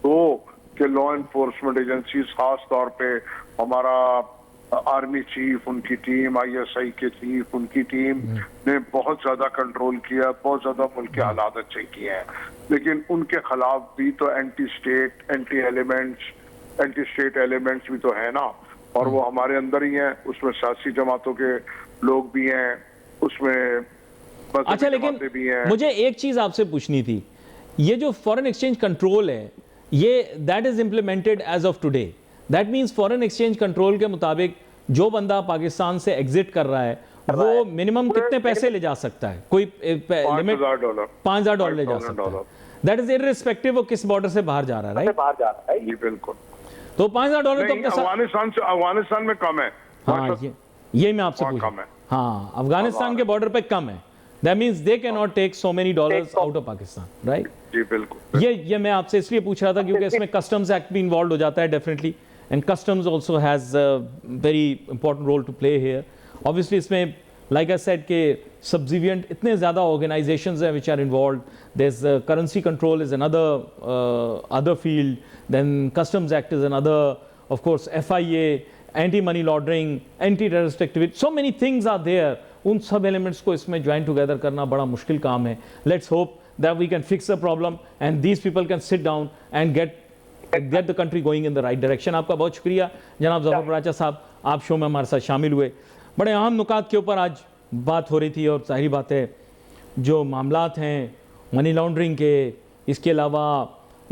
तो कि लॉ एनफोर्समेंट एजेंसी खास तौर पे हमारा आर्मी चीफ, उनकी टीम, ISI के चीफ, उनकी टीम ने बहुत ज्यादा कंट्रोल किया, बहुत ज्यादा मुल्क के हालात अच्छे किए हैं, लेकिन उनके खिलाफ भी तो एंटी स्टेट एलिमेंट्स भी तो है ना, और वो हमारे अंदर ही हैं, उसमें सियासी जमातों के लोग भी हैं, उसमें अच्छा, लेकिन भी हैं। मुझे एक चीज आपसे पूछनी थी, ये जो फॉरेन एक्सचेंज कंट्रोल है ये that is implemented as of today, that means foreign exchange control के मुताबिक जो बंदा पाकिस्तान से एग्जिट कर रहा है वो मिनिमम कितने पैसे ले जा सकता है, कोई लिमिट? $5,000 ले जा सकता है, दैट इज इररिस्पेक्टिव वो किस बॉर्डर से बाहर जा रहा है, राइट? बाहर जा रहा है, जी बिल्कुल। तो $5,000 तो अफगानिस्तान में कम है। हाँ, ये मैं आपसे पूछ, हाँ, अफगानिस्तान के बॉर्डर पे कम है, that means they cannot take so many dollars out of Pakistan, right? जी बिल्कुल। ये मैं आपसे इसलिए पूछ रहा था क्योंकि इसमें कस्टम्स एक्ट भी इन्वॉल्व हो जाता है definitely, and customs also has very important role to play here. Obviously इसमें लाइक आई सेड के सब्सिडियंट इतने ज़्यादा ऑर्गेनाइजेशंस हैं which are involve, there is currency control is another field, then customs act is another, of course FIA, anti money laundering, anti terrorist activity, so many things are there. उन सब elements को इसमें join together करना बड़ा मुश्किल काम है। Let's hope that we can fix the problem and these people can sit down and get the country going in the right direction। आपका बहुत शुक्रिया जनाब ज़फ़र बराचा साहब, आप शो में हमारे साथ शामिल हुए। बड़े अहम नुकात के ऊपर आज बात हो रही थी, और जाहिर बात है जो मामलात हैं मनी लॉन्ड्रिंग के, इसके अलावा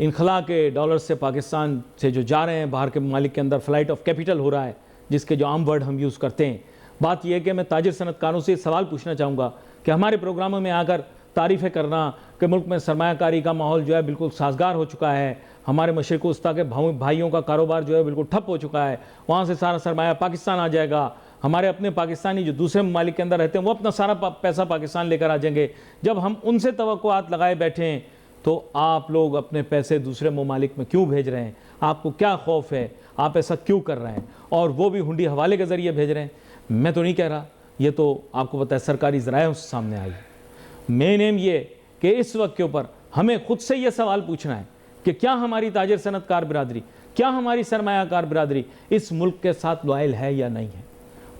इनखला के डॉलर से पाकिस्तान से जो जा रहे हैं बाहर के ममालिक के अंदर, फ्लाइट ऑफ कैपिटल हो रहा है, जिसके जो आम वर्ड हम यूज़ करते हैं। बात यह है कि मैं ताजिर सनतकारों से सवाल पूछना चाहूँगा कि हमारे प्रोग्रामों में आकर तारीफ़ें करना कि मुल्क में सरमायाकारी का माहौल जो है बिल्कुल साजगार हो चुका है, हमारे मशरिक़ वस्ता के भाइयों का कारोबार जो है बिल्कुल ठप हो चुका है, वहाँ से सारा सरमाया पाकिस्तान आ जाएगा, हमारे अपने पाकिस्तानी जो दूसरे ममालिक के अंदर रहते हैं वो अपना सारा पैसा पाकिस्तान लेकर आ जाएंगे। जब हम उनसे तवक्कुआत लगाए बैठे हैं तो आप लोग अपने पैसे दूसरे ममालिक में क्यों भेज रहे हैं? आपको क्या खौफ है? आप ऐसा क्यों कर रहे हैं? और वो भी हुंडी हवाले के ज़रिए भेज रहे हैं। मैं तो नहीं कह रहा, ये तो आपको पता है सरकारी ज़राए उससे सामने आई। मेन एम ये कि इस वक्त के ऊपर हमें खुद से ये सवाल पूछना है कि क्या हमारी ताजिर सनतकार बिरादरी, क्या हमारी सरमायाकार बिरादरी इस मुल्क के साथ लॉयल है या नहीं है।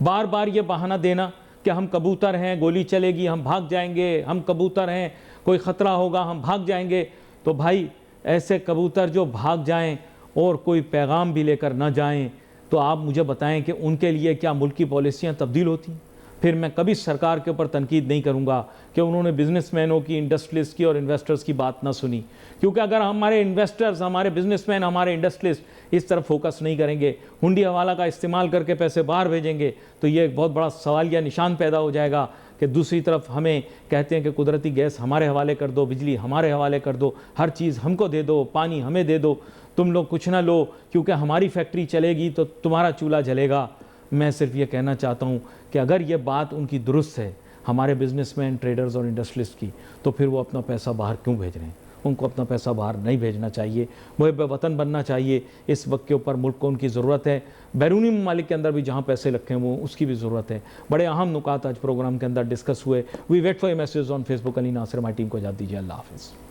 बार बार ये बहाना देना कि हम कबूतर हैं, गोली चलेगी हम भाग जाएंगे, हम कबूतर हैं कोई ख़तरा होगा हम भाग जाएंगे, तो भाई ऐसे कबूतर जो भाग जाएं और कोई पैगाम भी लेकर ना जाएं, तो आप मुझे बताएं कि उनके लिए क्या मुल्क की पॉलिसियाँ तब्दील होती? फिर मैं कभी सरकार के ऊपर तनकीद नहीं करूंगा कि उन्होंने बिजनेसमैनों की, इंडस्ट्रियलिस्ट की और इन्वेस्टर्स की बात ना सुनी, क्योंकि अगर हमारे इन्वेस्टर्स, हमारे बिजनेसमैन, हमारे इंडस्ट्रियलिस्ट इस तरफ फोकस नहीं करेंगे, हुंडी हवाला का इस्तेमाल करके पैसे बाहर भेजेंगे, तो ये एक बहुत बड़ा सवाल या निशान पैदा हो जाएगा कि दूसरी तरफ हमें कहते हैं कि कुदरती गैस हमारे हवाले कर दो, बिजली हमारे हवाले कर दो, हर चीज़ हमको दे दो, पानी हमें दे दो, तुम लोग कुछ ना लो क्योंकि हमारी फैक्ट्री चलेगी तो तुम्हारा चूल्हा जलेगा। मैं सिर्फ ये कहना चाहता हूँ कि अगर ये बात उनकी दुरुस्त है, हमारे बिजनेसमैन, ट्रेडर्स और इंडस्ट्रियलिस्ट की, तो फिर वो अपना पैसा बाहर क्यों भेज रहे हैं? उनको अपना पैसा बाहर नहीं भेजना चाहिए, मुहब्बे वतन बनना चाहिए। इस वक्त के ऊपर मुल्क को उनकी ज़रूरत है, बैरूनी ममालिक के अंदर भी जहाँ पैसे रखे हैं वो उसकी भी ज़रूरत है। बड़े अहम नुकात आज प्रोग्राम के अंदर डिस्कस हुए। We wait for a message on Facebook. Ali Nasir, हमारी टीम को इजाज़त दीजिए। अल्लाह हाफ़िज़।